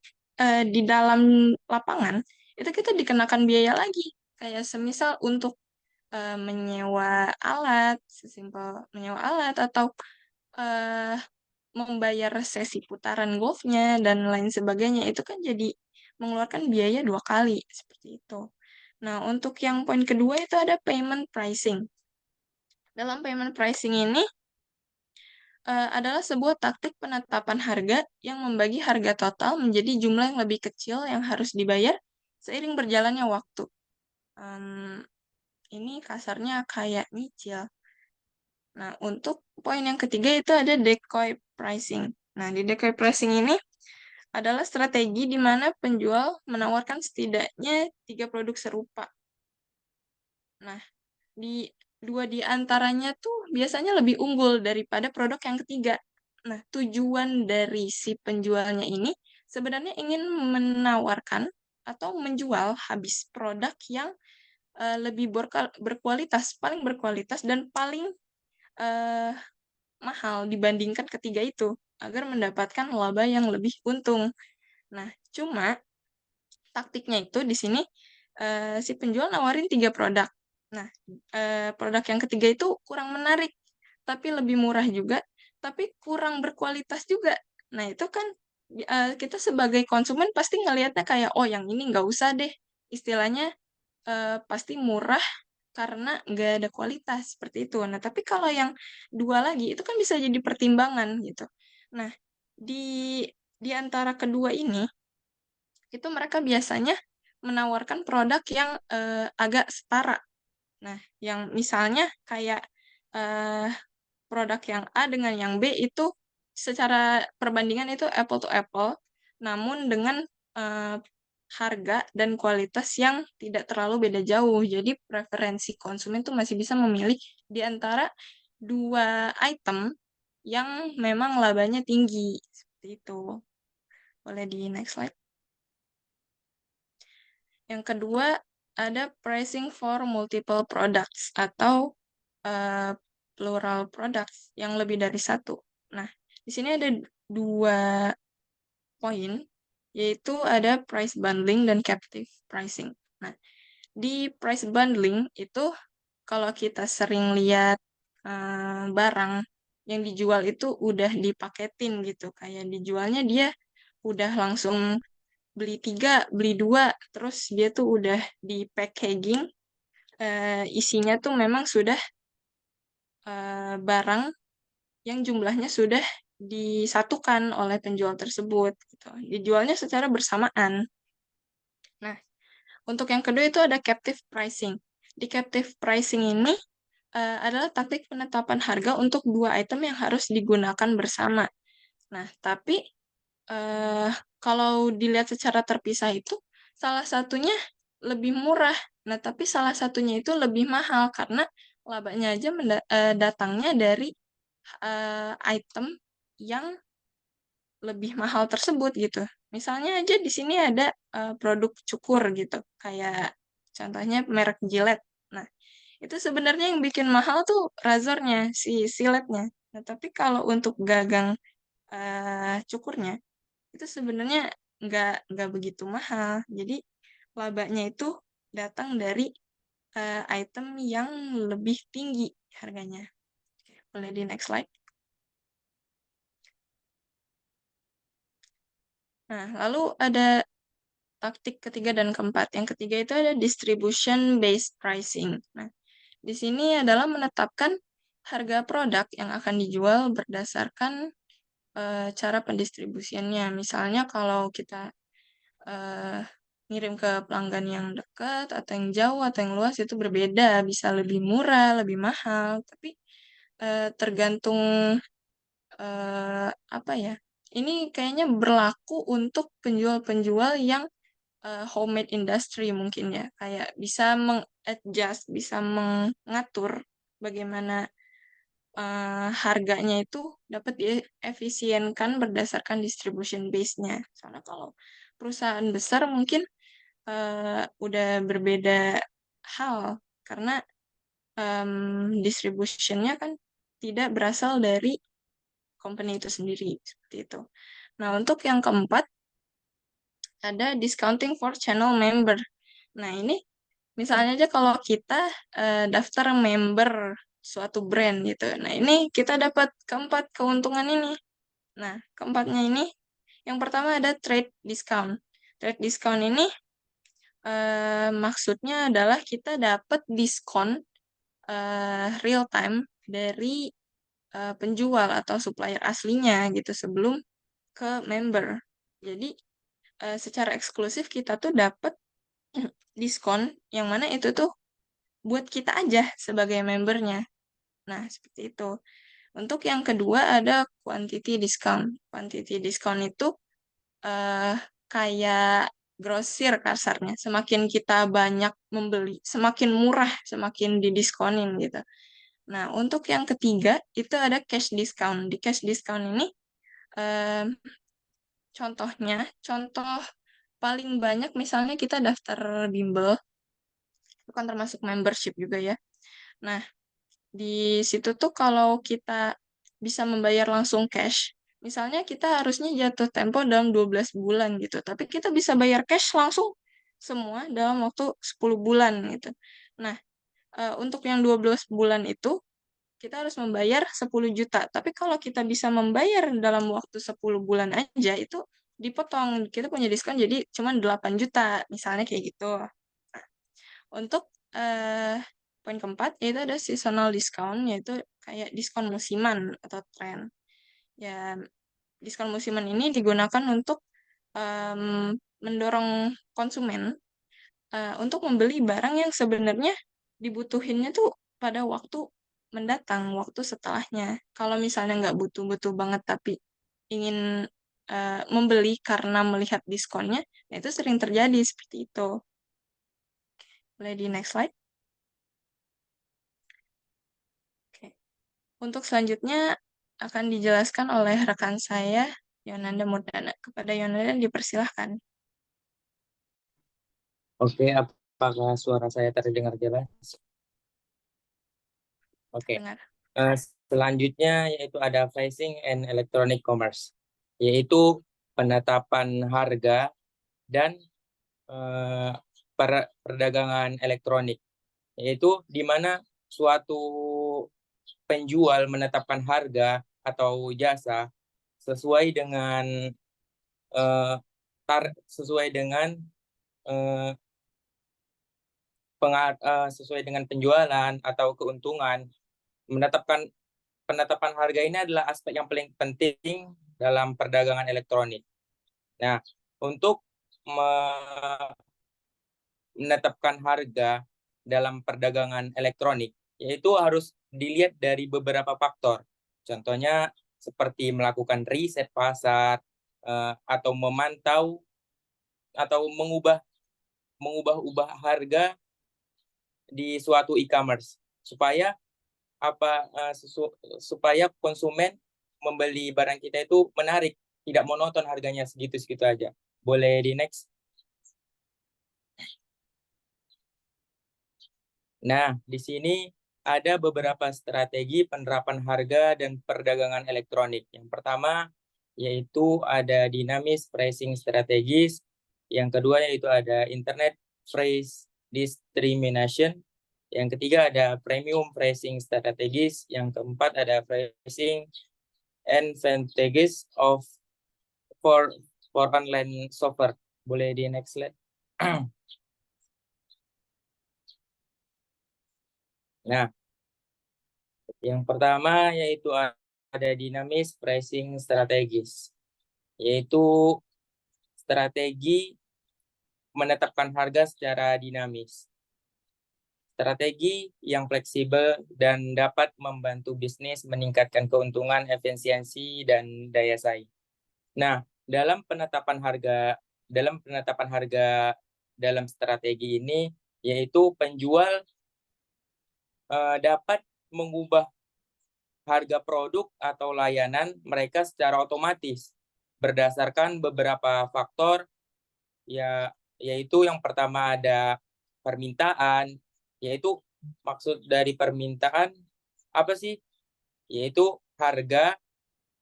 di dalam lapangan itu kita dikenakan biaya lagi. Kayak semisal untuk menyewa alat, sesimpel menyewa alat atau eh, membayar sesi putaran golfnya dan lain sebagainya itu kan jadi mengeluarkan biaya 2 kali seperti itu. Nah, untuk yang poin kedua itu ada payment pricing. Dalam payment pricing ini adalah sebuah taktik penetapan harga yang membagi harga total menjadi jumlah yang lebih kecil yang harus dibayar seiring berjalannya waktu. Ini kasarnya kayak nyicil. Nah, untuk poin yang ketiga itu ada decoy pricing. Nah, di decoy pricing ini adalah strategi di mana penjual menawarkan setidaknya 3 produk serupa. Nah, dua di antaranya tuh biasanya lebih unggul daripada produk yang ketiga. Nah, tujuan dari si penjualnya ini sebenarnya ingin menawarkan atau menjual habis produk yang lebih berkualitas, paling berkualitas dan paling eh, mahal dibandingkan ketiga itu agar mendapatkan laba yang lebih untung. Nah, cuma taktiknya itu di sini si penjual nawarin 3 produk. Nah, produk yang ketiga itu kurang menarik, tapi lebih murah juga, tapi kurang berkualitas juga. Nah, itu kan kita sebagai konsumen pasti ngelihatnya kayak, oh yang ini nggak usah deh. Istilahnya pasti murah karena nggak ada kualitas seperti itu. Nah, tapi kalau yang dua lagi itu kan bisa jadi pertimbangan gitu. Nah, di di antara kedua ini itu mereka biasanya menawarkan produk yang agak setara. Nah, yang misalnya kayak eh, produk yang A dengan yang B itu secara perbandingan itu apple to apple, namun dengan eh, harga dan kualitas yang tidak terlalu beda jauh. Jadi preferensi konsumen tuh masih bisa memilih di antara 2 item yang memang labanya tinggi. Seperti itu. Boleh di next slide. Yang kedua ada pricing for multiple products atau plural products yang lebih dari satu. Nah, di sini ada 2 poin, yaitu ada price bundling dan captive pricing. Nah, di price bundling itu kalau kita sering lihat barang yang dijual itu udah dipaketin gitu, kayak dijualnya dia udah langsung beli 3, beli 2, terus dia tuh udah di packaging, isinya tuh memang sudah barang yang jumlahnya sudah disatukan oleh penjual tersebut gitu. Dijualnya secara bersamaan. Nah, untuk yang kedua itu ada captive pricing. Di captive pricing ini adalah taktik penetapan harga untuk 2 item yang harus digunakan bersama. Nah, tapi kalau dilihat secara terpisah itu salah satunya lebih murah. Nah, tapi salah satunya itu lebih mahal karena labanya aja datangnya dari item yang lebih mahal tersebut gitu. Misalnya aja di sini ada produk cukur gitu, kayak contohnya merek Gillette. Nah, itu sebenarnya yang bikin mahal tuh razornya, si siletnya. Nah, tapi kalau untuk gagang cukurnya, itu sebenarnya nggak begitu mahal. Jadi, labanya itu datang dari item yang lebih tinggi harganya. Oke, boleh di next slide. Nah, lalu ada taktik ketiga dan keempat. Yang ketiga itu ada distribution based pricing. Nah, di sini adalah menetapkan harga produk yang akan dijual berdasarkan cara pendistribusiannya. Misalnya kalau kita ngirim ke pelanggan yang dekat atau yang jauh atau yang luas itu berbeda, bisa lebih murah, lebih mahal, tapi tergantung apa ya? Ini kayaknya berlaku untuk penjual-penjual yang homemade industry mungkin ya, kayak bisa mengadjust, bisa mengatur bagaimana harganya itu dapat diefisienkan berdasarkan distribution base-nya. Soalnya kalau perusahaan besar mungkin udah berbeda hal karena distribution-nya kan tidak berasal dari company itu sendiri seperti itu. Nah, untuk yang keempat ada discounting for channel member. Nah, ini misalnya aja kalau kita daftar member suatu brand gitu. Nah, ini kita dapat keempat keuntungan ini. Nah, keempatnya ini yang pertama ada trade discount. Trade discount ini maksudnya adalah kita dapat diskon real time dari penjual atau supplier aslinya gitu sebelum ke member. Jadi secara eksklusif kita tuh dapat diskon yang mana itu tuh buat kita aja sebagai membernya. Nah, seperti itu. Untuk yang kedua ada quantity discount. Quantity discount itu kayak grosir kasarnya. Semakin kita banyak membeli, semakin murah, semakin didiskonin gitu. Nah, untuk yang ketiga itu ada cash discount. Di cash discount ini contoh paling banyak misalnya kita daftar bimbel, itu kan termasuk membership juga ya. Nah, di situ tuh kalau kita bisa membayar langsung cash, misalnya kita harusnya jatuh tempo dalam 12 bulan gitu, tapi kita bisa bayar cash langsung semua dalam waktu 10 bulan gitu. Nah, untuk yang 12 bulan itu kita harus membayar 10 juta. Tapi kalau kita bisa membayar dalam waktu 10 bulan aja itu dipotong. Kita punya diskon jadi cuma 8 juta, misalnya kayak gitu. Nah, untuk poin keempat yaitu ada seasonal discount, yaitu kayak diskon musiman atau tren. Ya, diskon musiman ini digunakan untuk mendorong konsumen untuk membeli barang yang sebenarnya dibutuhinnya tuh pada waktu mendatang, waktu setelahnya. Kalau misalnya nggak butuh-butuh banget tapi ingin membeli karena melihat diskonnya, nah itu sering terjadi seperti itu. Boleh di next slide. Oke. Untuk selanjutnya akan dijelaskan oleh rekan saya, Yonanda Murdana. Kepada Yonanda dipersilahkan. Oke, Apakah suara saya terdengar jelas? Oke. Dengar. Selanjutnya yaitu ada pricing and electronic commerce, yaitu penetapan harga dan perdagangan elektronik, yaitu di mana suatu penjual menetapkan harga atau jasa sesuai dengan sesuai dengan penjualan atau keuntungan. Penetapan harga ini adalah aspek yang paling penting dalam perdagangan elektronik. Nah, untuk menetapkan harga dalam perdagangan elektronik, yaitu harus dilihat dari beberapa faktor. Contohnya seperti melakukan riset pasar, atau memantau atau mengubah harga di suatu e-commerce supaya supaya konsumen membeli barang kita itu menarik, tidak monoton harganya segitu-segitu aja. Boleh di next. Nah, di sini ada beberapa strategi penerapan harga dan perdagangan elektronik. Yang pertama yaitu ada dynamic pricing strategies. Yang kedua yaitu ada internet price discrimination. Yang ketiga ada premium pricing strategies. Yang keempat ada pricing advantages for online software. Boleh di next slide. Nah, yang pertama yaitu ada dynamic pricing strategies, yaitu strategi menetapkan harga secara dinamis. Strategi yang fleksibel dan dapat membantu bisnis meningkatkan keuntungan, efisiensi, dan daya saing. Nah, dalam penetapan harga dalam strategi ini, yaitu penjual dapat mengubah harga produk atau layanan mereka secara otomatis berdasarkan beberapa faktor, yaitu yang pertama ada permintaan, yaitu maksud dari permintaan apa sih? Yaitu harga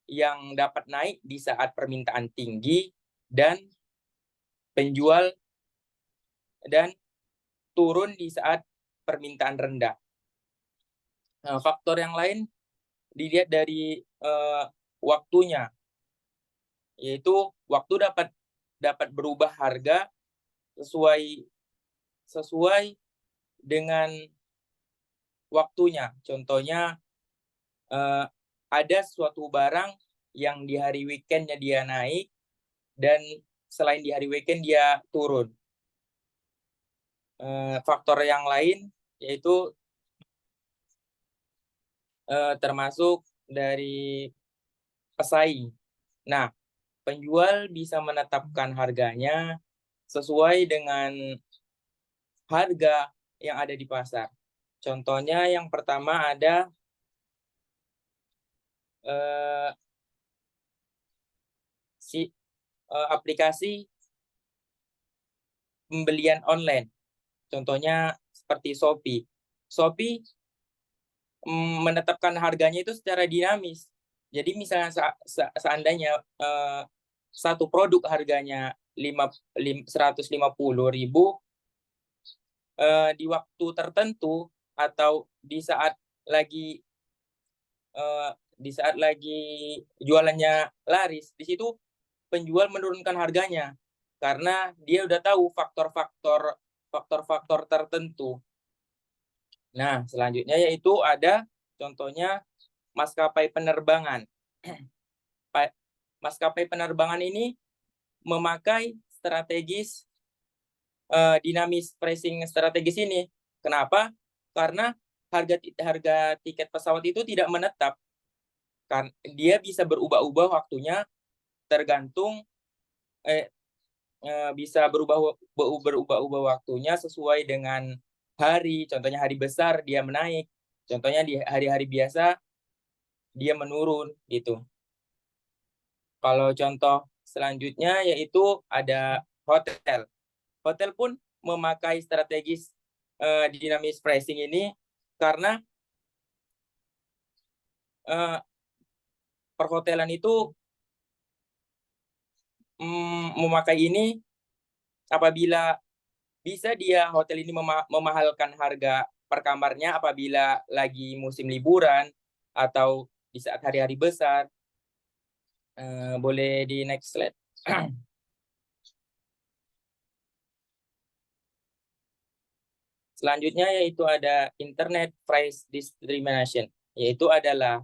yang dapat naik di saat permintaan tinggi dan penjual dan turun di saat permintaan rendah. Nah, faktor yang lain dilihat dari waktunya, yaitu waktu dapat berubah harga sesuai dengan waktunya. Contohnya ada suatu barang yang di hari weekendnya dia naik dan selain di hari weekend dia turun. Faktor yang lain yaitu termasuk dari pesaing. Nah, penjual bisa menetapkan harganya sesuai dengan harga yang ada di pasar. Contohnya yang pertama ada aplikasi pembelian online. Contohnya seperti Shopee. Shopee menetapkan harganya itu secara dinamis. Jadi misalnya seandainya satu produk harganya 150.000 di waktu tertentu atau di saat lagi jualannya laris, di situ penjual menurunkan harganya karena dia udah tahu faktor-faktor tertentu. Nah, selanjutnya yaitu ada contohnya maskapai penerbangan. Maskapai penerbangan ini memakai dinamis pricing strategis ini. Kenapa? Karena harga tiket pesawat itu tidak menetap. Kan dia bisa berubah-ubah waktunya tergantung bisa berubah-ubah waktunya sesuai dengan hari. Contohnya hari besar dia menaik, contohnya di hari-hari biasa dia menurun gitu. Kalau contoh selanjutnya yaitu ada hotel. Hotel pun memakai strategis dinamis pricing ini karena perhotelan itu memakai ini apabila bisa dia hotel ini memahalkan harga per kamarnya apabila lagi musim liburan atau di saat hari-hari besar. Boleh di next slide. Selanjutnya yaitu ada internet price discrimination, yaitu adalah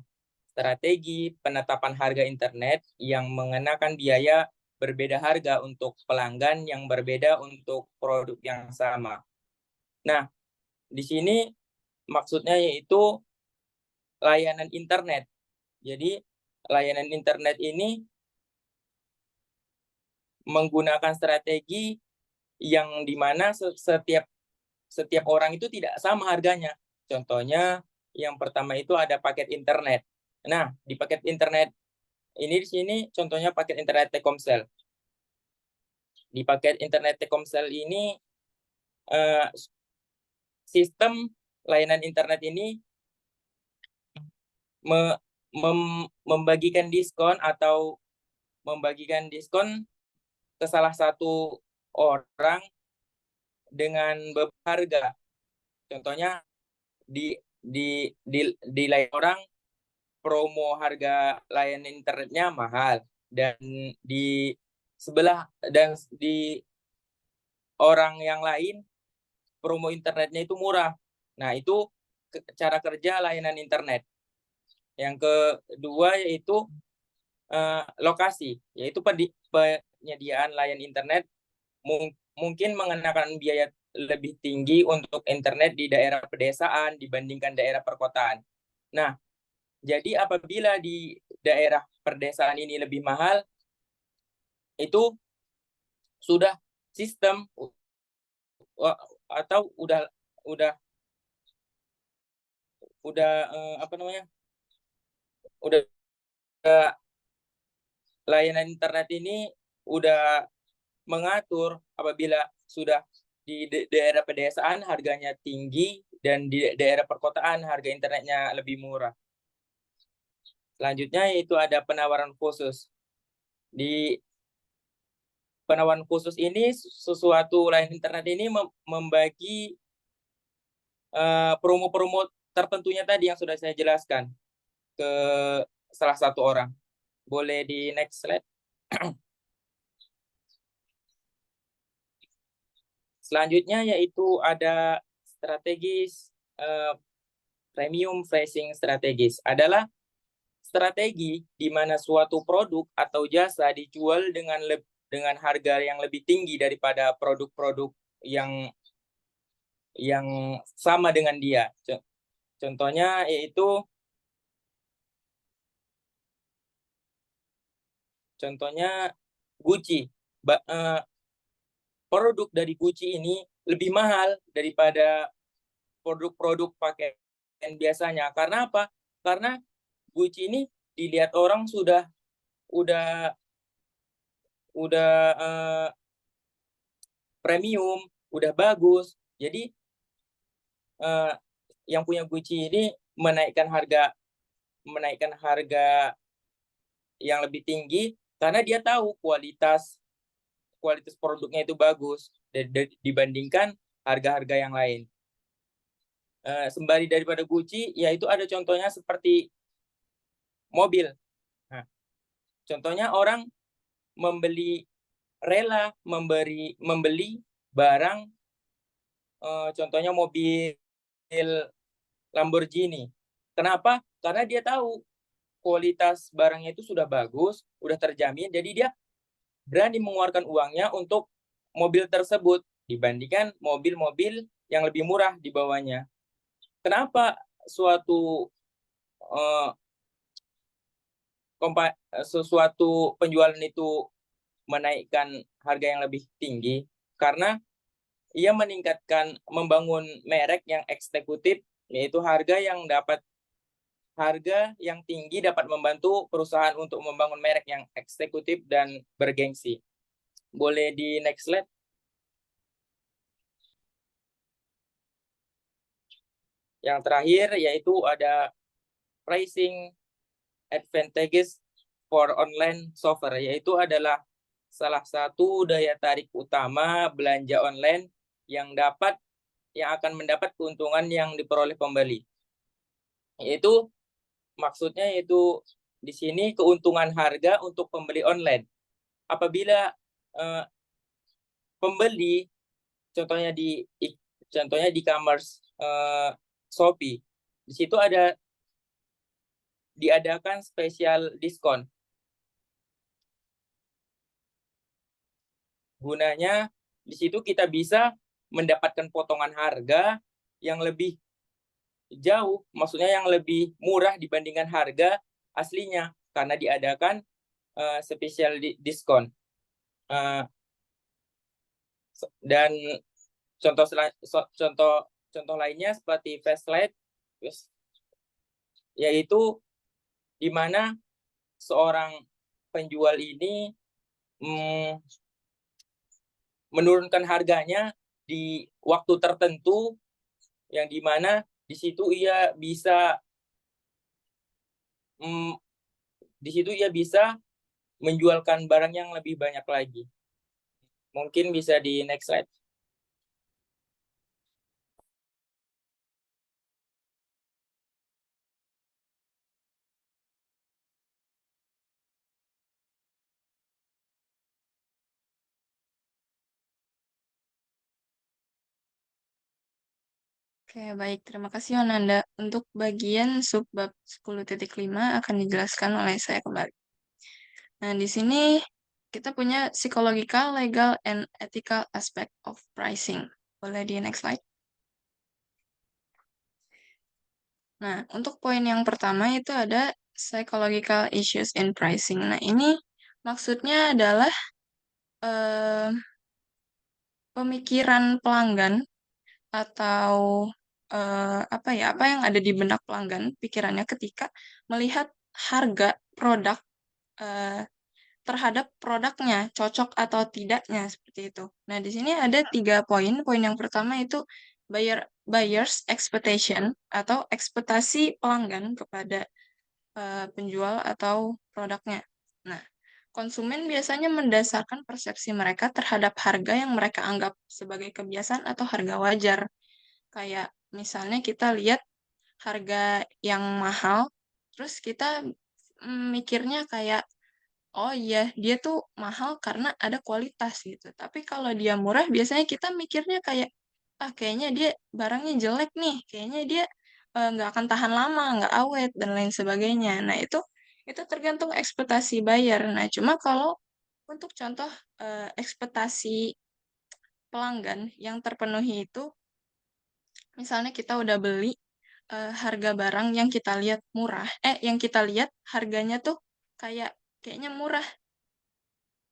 strategi penetapan harga internet yang mengenakan biaya berbeda harga untuk pelanggan yang berbeda untuk produk yang sama. Nah, di sini maksudnya yaitu layanan internet. Jadi, layanan internet ini menggunakan strategi yang dimana setiap orang itu tidak sama harganya. Contohnya, yang pertama itu ada paket internet. Nah, di paket internet ini di sini contohnya paket internet Telkomsel. Di paket internet Telkomsel ini sistem layanan internet ini membagikan diskon atau membagikan diskon ke salah satu orang dengan beberapa harga. Contohnya di layanan orang promo harga layanan internetnya mahal dan di sebelah dan di orang yang lain promo internetnya itu murah. Nah, itu cara kerja layanan internet. Yang kedua yaitu lokasi, yaitu penyediaan layanan internet mungkin mengenakan biaya lebih tinggi untuk internet di daerah pedesaan dibandingkan daerah perkotaan. Nah, jadi apabila di daerah pedesaan ini lebih mahal, itu sudah sistem atau udah layanan internet ini udah mengatur apabila sudah di daerah pedesaan harganya tinggi dan di daerah perkotaan harga internetnya lebih murah. Selanjutnya yaitu ada penawaran khusus. Di penawaran khusus ini sesuatu layanan internet ini membagi promo-promo tertentunya tadi yang sudah saya jelaskan ke salah satu orang. Boleh di next slide. Selanjutnya yaitu ada strategis premium pricing strategis. Adalah strategi di mana suatu produk atau jasa dijual dengan harga yang lebih tinggi daripada produk-produk yang sama dengan dia. Contohnya yaitu Gucci. Produk dari Gucci ini lebih mahal daripada produk-produk pakaian biasanya. Karena apa? Karena Gucci ini dilihat orang sudah premium, udah bagus. Jadi yang punya Gucci ini menaikkan harga yang lebih tinggi karena dia tahu kualitas produknya itu bagus dibandingkan harga-harga yang lain. Sembari daripada Gucci, yaitu ada contohnya seperti mobil. Nah, contohnya orang rela membeli barang, contohnya mobil Lamborghini. Kenapa? Karena dia tahu kualitas barangnya itu sudah bagus, sudah terjamin, jadi dia berani mengeluarkan uangnya untuk mobil tersebut dibandingkan mobil-mobil yang lebih murah di bawahnya. Kenapa suatu penjualan itu menaikkan harga yang lebih tinggi? Karena ia membangun merek yang eksekutif, yaitu harga yang tinggi dapat membantu perusahaan untuk membangun merek yang eksekutif dan bergengsi. Boleh di next slide. Yang terakhir yaitu ada pricing advantages for online software, yaitu adalah salah satu daya tarik utama belanja online yang akan mendapat keuntungan yang diperoleh pembeli. Yaitu maksudnya yaitu di sini keuntungan harga untuk pembeli online. Apabila pembeli contohnya di e-commerce Shopee, di situ diadakan spesial diskon. Gunanya di situ kita bisa mendapatkan potongan harga yang lebih jauh, maksudnya yang lebih murah dibandingkan harga aslinya karena diadakan spesial diskon. Dan contoh lainnya seperti Fastlight, yaitu di mana seorang penjual ini menurunkan harganya di waktu tertentu, yang dimana di situ ia bisa menjualkan barang yang lebih banyak lagi. Mungkin bisa di next slide. Oke, baik. Terima kasih Ananda. Untuk bagian subbab 10.5 akan dijelaskan oleh saya kembali. Nah, di sini kita punya psychological, legal, and ethical aspect of pricing. Boleh di next slide. Nah, untuk poin yang pertama itu ada psychological issues in pricing. Nah, ini maksudnya adalah pemikiran pelanggan atau apa yang ada di benak pelanggan, pikirannya ketika melihat harga produk terhadap produknya, cocok atau tidaknya, seperti itu. Nah, di sini ada 3 poin. Poin yang pertama itu buyer's expectation atau ekspektasi pelanggan kepada penjual atau produknya. Nah, konsumen biasanya mendasarkan persepsi mereka terhadap harga yang mereka anggap sebagai kebiasaan atau harga wajar. Kayak misalnya kita lihat harga yang mahal, terus kita mikirnya kayak, oh iya, dia tuh mahal karena ada kualitas gitu. Tapi kalau dia murah, biasanya kita mikirnya kayak, kayaknya dia barangnya jelek nih, kayaknya dia nggak akan tahan lama, nggak awet, dan lain sebagainya. Nah, itu tergantung ekspektasi buyer. Nah, cuma kalau untuk contoh ekspektasi pelanggan yang terpenuhi itu, misalnya kita udah beli harga barang yang kita lihat murah, yang kita lihat harganya tuh kayaknya murah.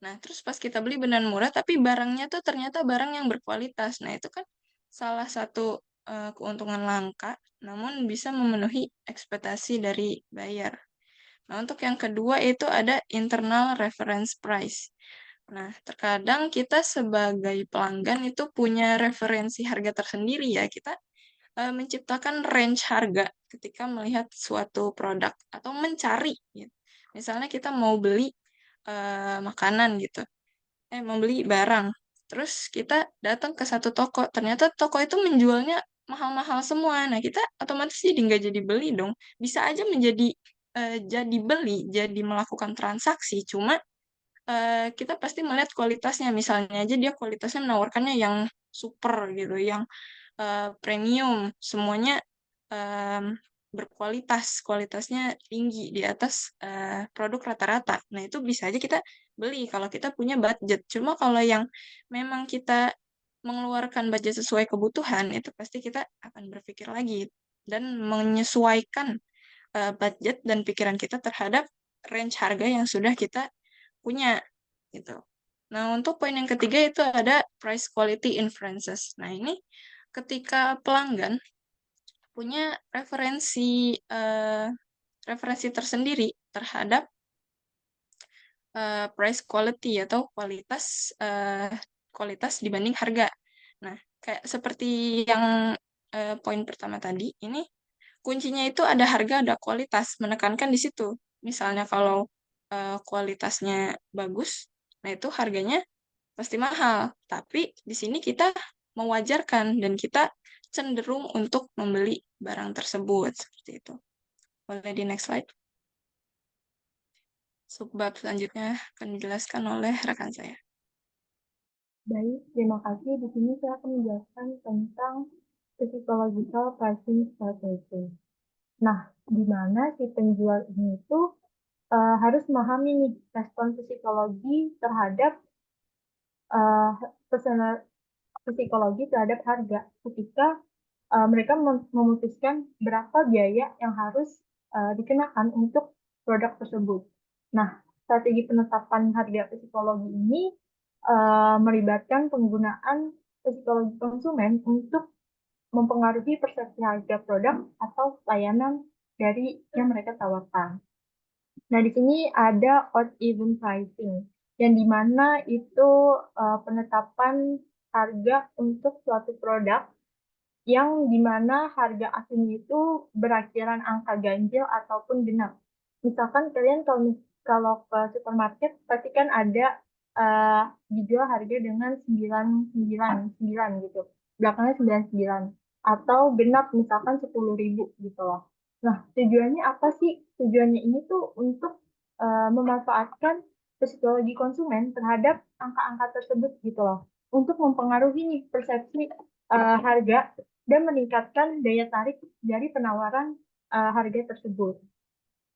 Nah, terus pas kita beli beneran murah, tapi barangnya tuh ternyata barang yang berkualitas. Nah, itu kan salah satu keuntungan langka, namun bisa memenuhi ekspektasi dari buyer. Nah, untuk yang kedua itu ada internal reference price. Nah, terkadang kita sebagai pelanggan itu punya referensi harga tersendiri ya. Kita menciptakan range harga ketika melihat suatu produk atau mencari. Gitu. Misalnya kita mau beli makanan gitu, mau beli barang, terus kita datang ke satu toko, ternyata toko itu menjualnya mahal-mahal semua. Nah, kita otomatis jadi nggak jadi beli dong. Bisa aja jadi beli, jadi melakukan transaksi, cuma kita pasti melihat kualitasnya. Misalnya aja dia kualitasnya menawarkannya yang super gitu, yang premium, semuanya berkualitas, kualitasnya tinggi di atas produk rata-rata. Nah, itu bisa aja kita beli kalau kita punya budget. Cuma kalau yang memang kita mengeluarkan budget sesuai kebutuhan, itu pasti kita akan berpikir lagi dan menyesuaikan budget dan pikiran kita terhadap range harga yang sudah kita punya gitu. Nah, untuk poin yang ketiga itu ada price quality inferences. Nah, ini ketika pelanggan punya referensi tersendiri terhadap price quality atau kualitas dibanding harga. Nah, kayak seperti yang poin pertama tadi, ini kuncinya itu ada harga, ada kualitas, menekankan di situ. Misalnya kalau kualitasnya bagus, nah itu harganya pasti mahal. Tapi di sini kita mewajarkan dan kita cenderung untuk membeli barang tersebut seperti itu. Boleh di next slide. Subbab selanjutnya akan dijelaskan oleh rekan saya. Baik, terima kasih. Di sini saya akan menjelaskan tentang psychological pricing strategy. Nah, di mana si penjual ini itu harus memahami nih respon psikologi terhadap personal psikologi terhadap harga ketika mereka memutuskan berapa biaya yang harus dikenakan untuk produk tersebut. Nah, strategi penetapan harga psikologi ini melibatkan penggunaan psikologi konsumen untuk mempengaruhi persepsi harga produk atau layanan dari yang mereka tawarkan. Nah, di sini ada odd even pricing, yang dimana itu penetapan harga untuk suatu produk yang dimana harga aslinya itu berakhiran angka ganjil ataupun genap. Misalkan kalian kalau ke supermarket pasti kan ada dijual harga dengan 999 gitu. Belakangnya 99 atau genap misalkan 10.000 gitu loh. Nah, tujuannya apa sih? Tujuannya ini tuh untuk memanfaatkan psikologi konsumen terhadap angka-angka tersebut gitu loh. Untuk mempengaruhi nih persepsi harga dan meningkatkan daya tarik dari penawaran harga tersebut.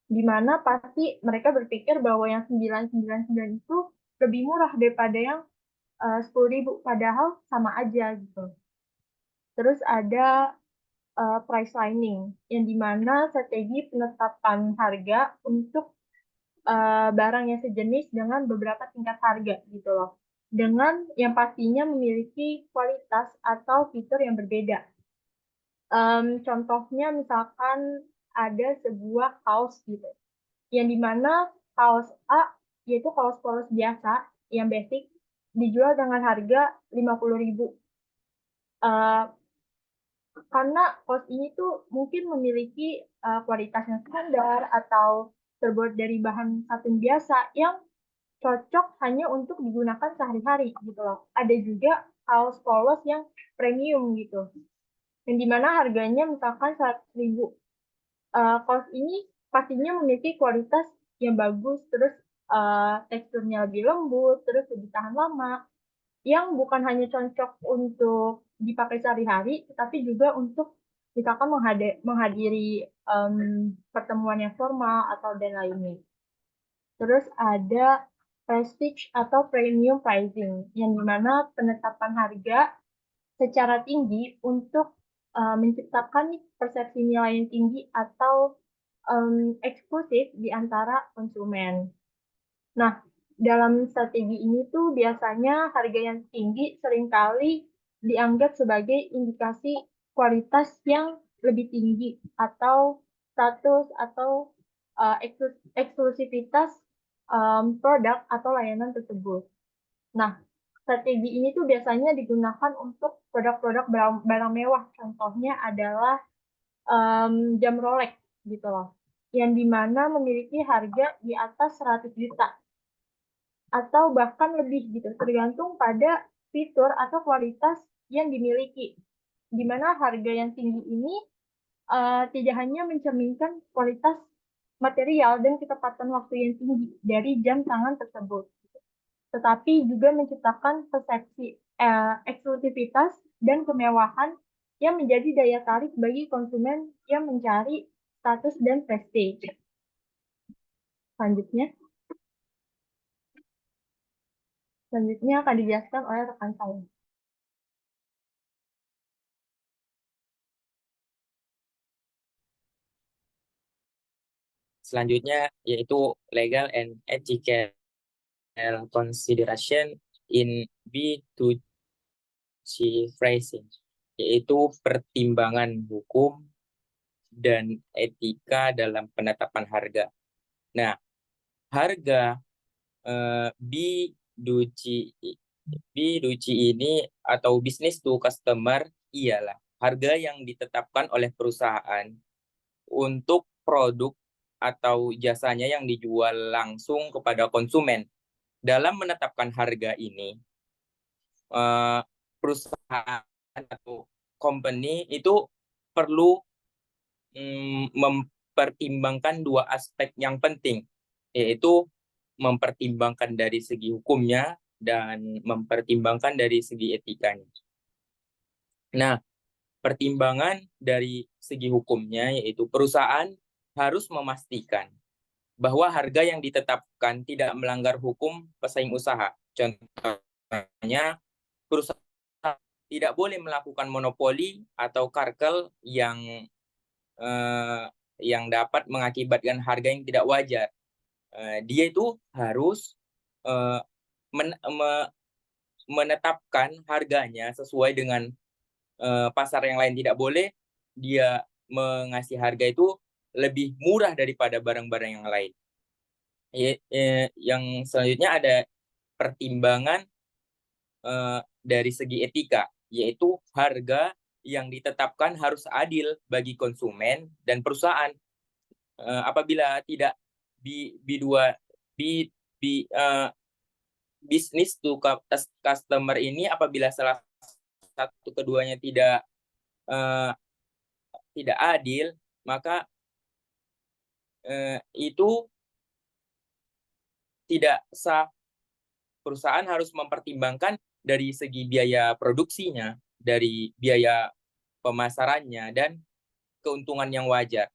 Di mana pasti mereka berpikir bahwa yang 999 itu lebih murah daripada yang 10.000, padahal sama aja gitu. Terus ada price lining, yang dimana strategi penetapan harga untuk barang yang sejenis dengan beberapa tingkat harga gitu loh. Dengan yang pastinya memiliki kualitas atau fitur yang berbeda. Contohnya misalkan ada sebuah kaos gitu, yang dimana kaos A yaitu kaos polos biasa yang basic dijual dengan harga 50.000. Karena kaos ini tuh mungkin memiliki kualitas yang standar atau terbuat dari bahan satin biasa yang cocok hanya untuk digunakan sehari-hari gitu loh. Ada juga kaos polos yang premium gitu, yang dimana harganya misalkan 100.000. Kaos ini pastinya memiliki kualitas yang bagus, terus teksturnya lebih lembut, terus lebih tahan lama, yang bukan hanya cocok untuk dipakai sehari-hari, tetapi juga untuk misalkan menghadiri pertemuan yang formal atau dan lainnya. Terus ada prestige atau premium pricing, yang dimana penetapan harga secara tinggi untuk menciptakan persepsi nilai yang tinggi atau eksklusif di antara konsumen. Nah, dalam strategi ini tuh biasanya harga yang tinggi seringkali dianggap sebagai indikasi kualitas yang lebih tinggi atau status atau eksklusivitas produk atau layanan tersebut. Nah, strategi ini tuh biasanya digunakan untuk produk-produk barang mewah. Contohnya adalah jam Rolex gitu loh, yang dimana memiliki harga di atas 100 juta atau bahkan lebih gitu, tergantung pada fitur atau kualitas yang dimiliki. Dimana harga yang tinggi ini tidak hanya mencerminkan kualitas material dan ketepatan waktu yang tinggi dari jam tangan tersebut, tetapi juga menciptakan persepsi eksklusivitas dan kemewahan yang menjadi daya tarik bagi konsumen yang mencari status dan prestige. Selanjutnya akan dijelaskan oleh rekan saya. Selanjutnya yaitu legal and ethical consideration in B2C pricing, yaitu pertimbangan hukum dan etika dalam penetapan harga. Nah, harga B2C ini atau business to customer ialah harga yang ditetapkan oleh perusahaan untuk produk atau jasanya yang dijual langsung kepada konsumen. Dalam menetapkan harga ini, perusahaan atau company itu perlu mempertimbangkan dua aspek yang penting, yaitu mempertimbangkan dari segi hukumnya dan mempertimbangkan dari segi etikanya. Nah, pertimbangan dari segi hukumnya yaitu perusahaan harus memastikan bahwa harga yang ditetapkan tidak melanggar hukum pesaing usaha. Contohnya, perusahaan tidak boleh melakukan monopoli atau kartel yang dapat mengakibatkan harga yang tidak wajar. Dia itu harus menetapkan harganya sesuai dengan pasar yang lain. Tidak boleh dia mengasih harga itu lebih murah daripada barang-barang yang lain. Yang selanjutnya ada pertimbangan dari segi etika, yaitu harga yang ditetapkan harus adil bagi konsumen dan perusahaan. Apabila tidak bisnis to customer ini, apabila salah satu keduanya tidak adil, maka itu tidak sah. Perusahaan harus mempertimbangkan dari segi biaya produksinya, dari biaya pemasarannya, dan keuntungan yang wajar.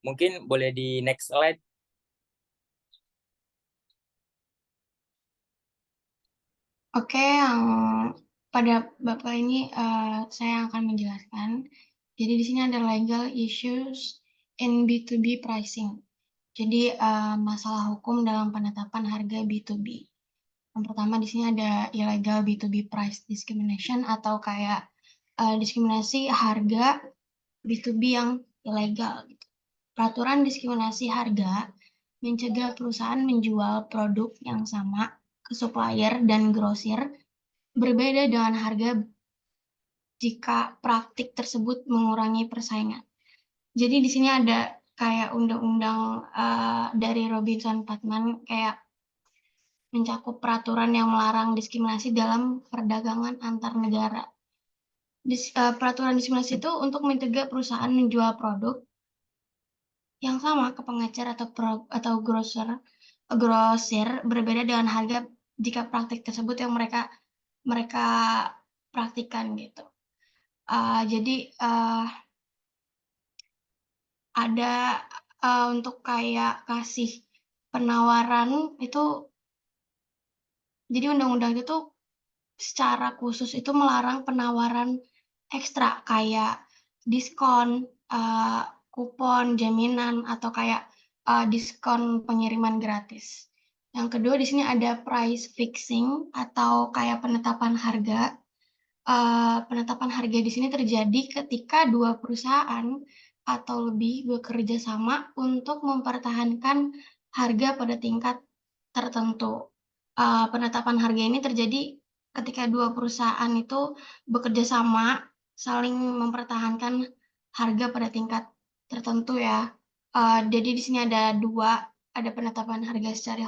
Mungkin boleh di next slide. Oke, yang pada Bapak ini saya akan menjelaskan. Jadi di sini ada legal issues in B2B pricing. Jadi masalah hukum dalam penetapan harga B2B. Yang pertama di sini ada illegal B2B price discrimination atau kayak diskriminasi harga B2B yang ilegal. Peraturan diskriminasi harga mencegah perusahaan menjual produk yang sama ke supplier dan grosir berbeda dengan harga jika praktik tersebut mengurangi persaingan. Jadi di sini ada kayak undang-undang dari Robinson-Patman kayak mencakup peraturan yang melarang diskriminasi dalam perdagangan antar negara. Peraturan diskriminasi itu untuk mencegah perusahaan menjual produk yang sama ke pengecer atau grosir berbeda dengan harga jika praktik tersebut yang mereka praktikan gitu. Jadi ada untuk kayak kasih penawaran itu, jadi undang-undang itu tuh secara khusus itu melarang penawaran ekstra kayak diskon, kupon, jaminan, atau kayak diskon pengiriman gratis. Yang kedua di sini ada price fixing atau kayak penetapan harga. Penetapan harga di sini terjadi ketika dua perusahaan atau lebih bekerja sama untuk mempertahankan harga pada tingkat tertentu. Penetapan harga ini terjadi ketika dua perusahaan itu bekerja sama, saling mempertahankan harga pada tingkat tertentu ya. Jadi di sini ada penetapan harga secara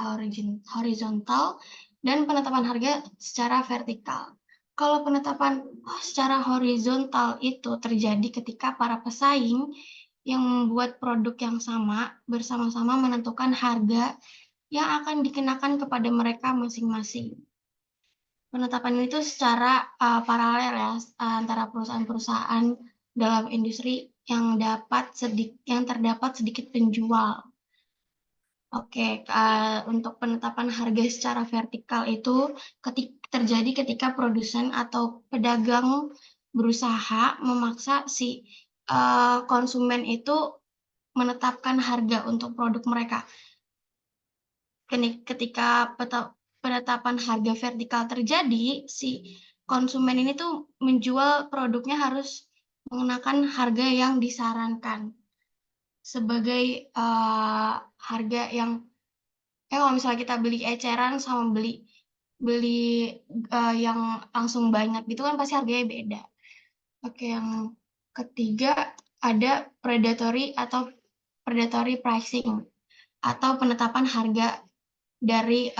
horizontal dan penetapan harga secara vertikal. Kalau penetapan secara horizontal itu terjadi ketika para pesaing yang membuat produk yang sama bersama-sama menentukan harga yang akan dikenakan kepada mereka masing-masing. Penetapan itu secara paralel ya antara perusahaan-perusahaan dalam industri yang terdapat sedikit penjual. Oke, untuk penetapan harga secara vertikal itu terjadi ketika produsen atau pedagang berusaha memaksa si konsumen itu menetapkan harga untuk produk mereka. Ketika penetapan harga vertikal terjadi, si konsumen ini tuh menjual produknya harus menggunakan harga yang disarankan sebagai harga yang kalau misalnya kita beli eceran sama beli beli yang langsung banyak gitu kan pasti harganya beda. Oke, yang ketiga ada predatory pricing atau penetapan harga dari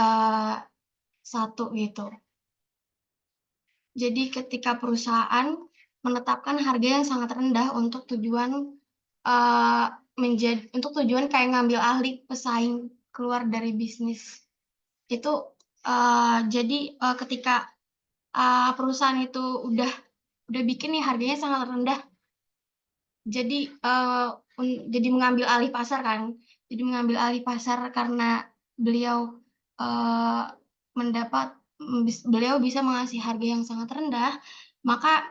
satu gitu. Jadi ketika perusahaan menetapkan harga yang sangat rendah untuk tujuan kayak ngambil alih pesaing keluar dari bisnis. Itu jadi ketika perusahaan itu udah bikin nih harganya sangat rendah, jadi jadi mengambil alih pasar kan. Jadi mengambil alih pasar karena beliau beliau bisa mengasih harga yang sangat rendah, maka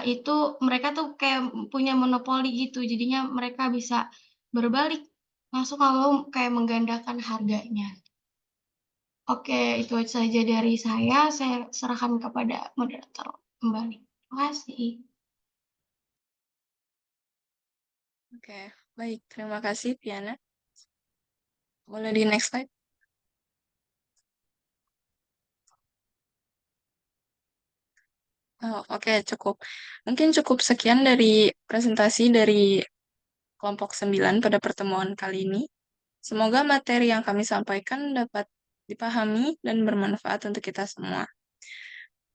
itu mereka tuh kayak punya monopoli gitu. Jadinya mereka bisa berbalik langsung kalau kayak menggandakan harganya. Oke, itu saja dari saya. Saya serahkan kepada moderator kembali. Terima kasih. Oke, baik. Terima kasih, Piana. Boleh di next slide? Oh, oke, cukup. Mungkin cukup sekian dari presentasi dari kelompok 9 pada pertemuan kali ini. Semoga materi yang kami sampaikan dapat dipahami dan bermanfaat untuk kita semua.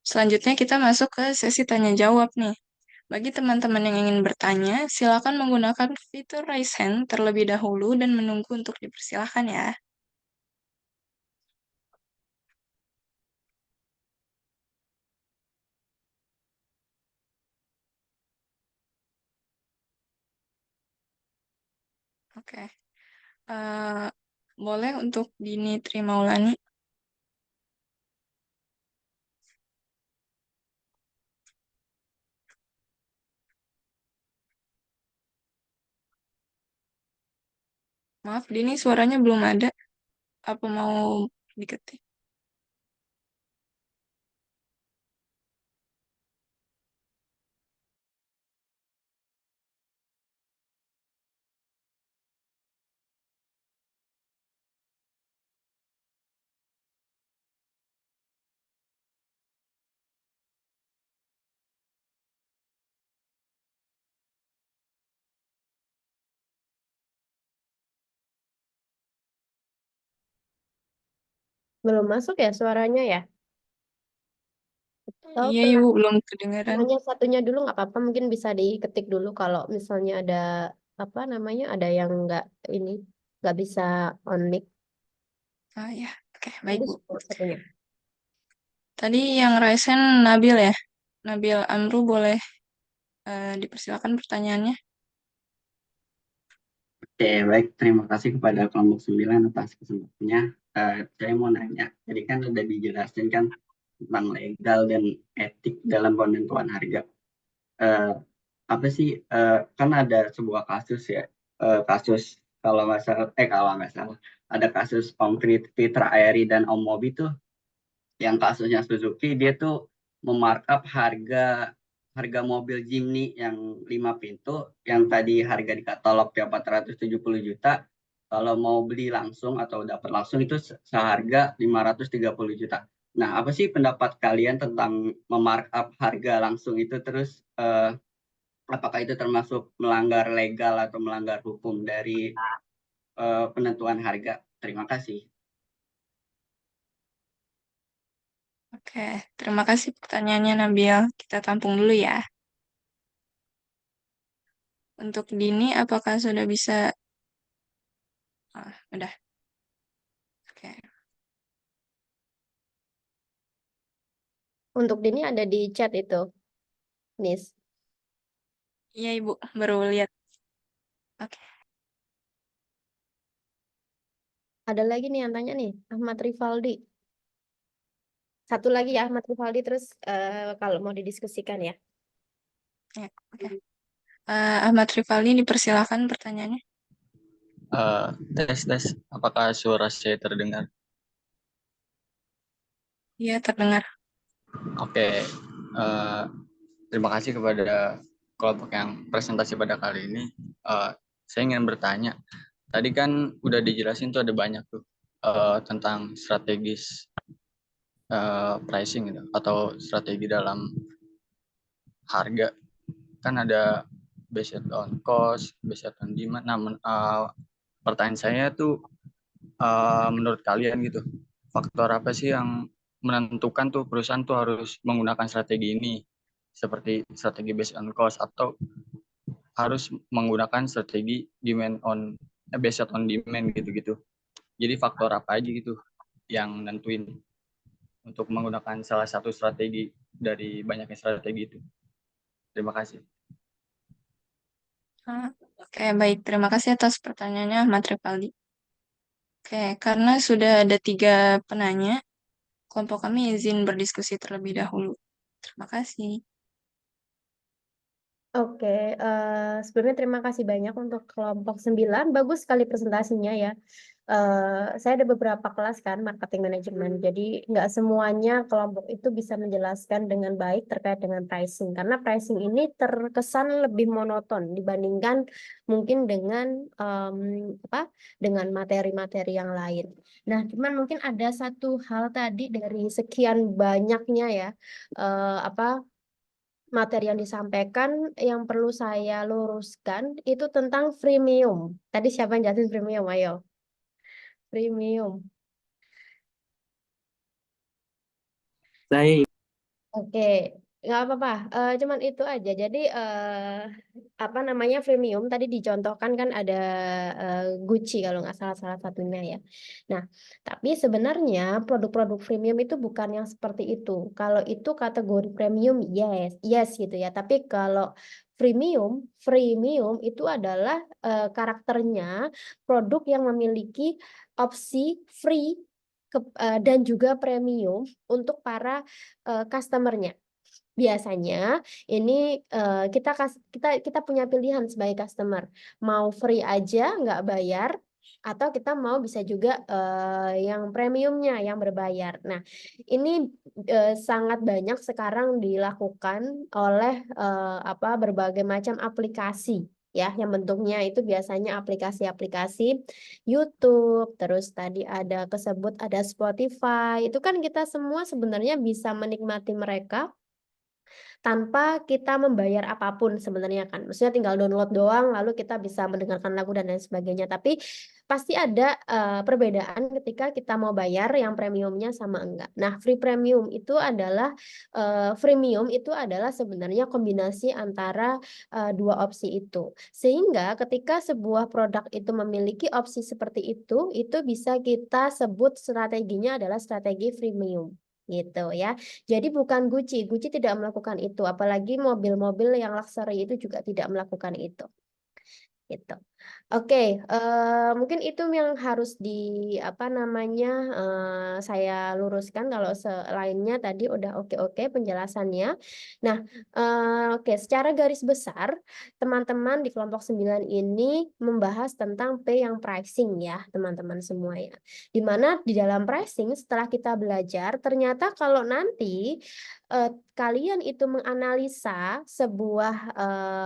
Selanjutnya kita masuk ke sesi tanya jawab nih. Bagi teman-teman yang ingin bertanya, silakan menggunakan fitur raise hand terlebih dahulu dan menunggu untuk dipersilahkan ya. Oke. Boleh untuk Dini Trimaulani. Maaf, Dini suaranya belum ada. Apa mau diketik? Belum masuk ya suaranya ya? Atau Iya, Ibu, belum kedengaran. hanya satunya dulu nggak apa-apa, mungkin bisa diketik dulu kalau misalnya ada apa namanya, ada yang nggak bisa on mic. Ah, ya. Oke, baik, Nanti Bu. satunya. Tadi yang raise hand Nabil ya? Nabil Amru boleh dipersilakan pertanyaannya. Oke, baik. Terima kasih kepada kelompok 9 atas kesempatannya. Saya mau nanya, jadi kan udah dijelasin kan tentang legal dan etik dalam penentuan harga. Eh, Apa sih, kan ada sebuah kasus ya, kasus kalau nggak salah, ada kasus konkret Fitra Airi dan Om Mobi tuh, yang kasusnya Suzuki, dia tuh memarkup harga mobil Jimny yang 5 pintu yang tadi harga di katalog ya 470 juta, kalau mau beli langsung atau dapat langsung itu seharga 530 juta. Nah, apa sih pendapat kalian tentang memarkup harga langsung itu, terus apakah itu termasuk melanggar legal atau melanggar hukum dari penentuan harga? Terima kasih. Oke, terima kasih pertanyaannya Nabil. Kita tampung dulu ya. Untuk Dini, apakah sudah bisa? Udah. Oke. Untuk Dini ada di chat itu, Nis. Iya, Ibu, baru lihat. Oke. Ada lagi nih yang tanya nih, Ahmad Rivaldi. Satu lagi ya Ahmad Rivaldi, terus kalau mau didiskusikan ya. Ya, oke. Ahmad Rivaldi dipersilakan pertanyaannya. Tes, apakah suara saya terdengar? Iya, terdengar. Oke, terima kasih kepada kelompok yang presentasi pada kali ini. Saya ingin bertanya, tadi kan udah dijelasin tuh ada banyak tuh tentang strategis pricing gitu atau strategi dalam harga. Kan ada based on cost, based on demand. Nah, pertanyaan saya tuh menurut kalian gitu, faktor apa sih yang menentukan tuh perusahaan tuh harus menggunakan strategi ini, seperti strategi based on cost atau harus menggunakan strategi based on demand gitu-gitu. Jadi faktor apa aja gitu yang nentuin untuk menggunakan salah satu strategi dari banyaknya strategi itu. Terima kasih. Oke, baik. Terima kasih atas pertanyaannya, Ahmad Rifaldi. Oke, karena sudah ada 3 penanya, kelompok kami izin berdiskusi terlebih dahulu. Terima kasih. Oke, sebelumnya terima kasih banyak untuk kelompok 9. Bagus sekali presentasinya ya. Saya ada beberapa kelas kan marketing manajemen. Jadi nggak semuanya kelompok itu bisa menjelaskan dengan baik terkait dengan pricing. Karena pricing ini terkesan lebih monoton dibandingkan mungkin dengan dengan materi-materi yang lain. Nah, cuman mungkin ada satu hal tadi dari sekian banyaknya ya materi yang disampaikan yang perlu saya luruskan itu tentang freemium. Tadi siapa yang jelasin freemium? Ayo. Freemium. Saya Oke, nggak apa-apa. Cuman itu aja. Jadi freemium tadi dicontohkan kan ada Gucci kalau nggak salah satunya ya. Nah, tapi sebenarnya produk-produk freemium itu bukan yang seperti itu. Kalau itu kategori premium, yes gitu ya. Tapi kalau freemium itu adalah karakternya produk yang memiliki opsi free dan juga premium untuk para customernya. Biasanya ini kita punya pilihan sebagai customer, mau free aja nggak bayar, atau kita mau bisa juga yang premiumnya yang berbayar. Nah, ini sangat banyak sekarang dilakukan oleh berbagai macam aplikasi ya, yang bentuknya itu biasanya aplikasi-aplikasi YouTube, terus tadi ada Spotify. Itu kan kita semua sebenarnya bisa menikmati mereka tanpa kita membayar apapun sebenarnya kan. Maksudnya tinggal download doang lalu kita bisa mendengarkan lagu dan lain sebagainya. Tapi pasti ada perbedaan ketika kita mau bayar yang premiumnya sama enggak. Nah, freemium itu adalah sebenarnya kombinasi antara dua opsi itu. Sehingga ketika sebuah produk itu memiliki opsi seperti itu bisa kita sebut strateginya adalah strategi freemium gitu ya. Jadi bukan Gucci tidak melakukan itu, apalagi mobil-mobil yang luxury itu juga tidak melakukan itu. Gitu. Oke, mungkin itu yang harus saya luruskan. Kalau lainnya tadi udah oke penjelasannya. Nah, oke, secara garis besar teman-teman di kelompok 9 ini membahas tentang P yang pricing ya, teman-teman semua ya. Dimana di dalam pricing setelah kita belajar, ternyata kalau nanti kalian itu menganalisa sebuah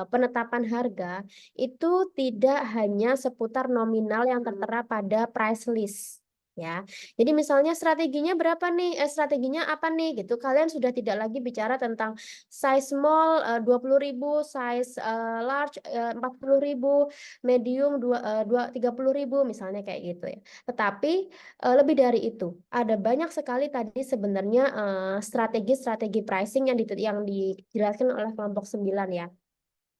penetapan harga, itu tidak hanya seputar nominal yang tertera pada price list ya. Jadi misalnya strateginya berapa nih? Strateginya apa nih gitu. Kalian sudah tidak lagi bicara tentang size small 20.000, size large 40.000, medium 30.000 misalnya kayak gitu ya. Tetapi lebih dari itu, ada banyak sekali tadi sebenarnya strategi-strategi pricing yang dijelaskan oleh kelompok 9 ya,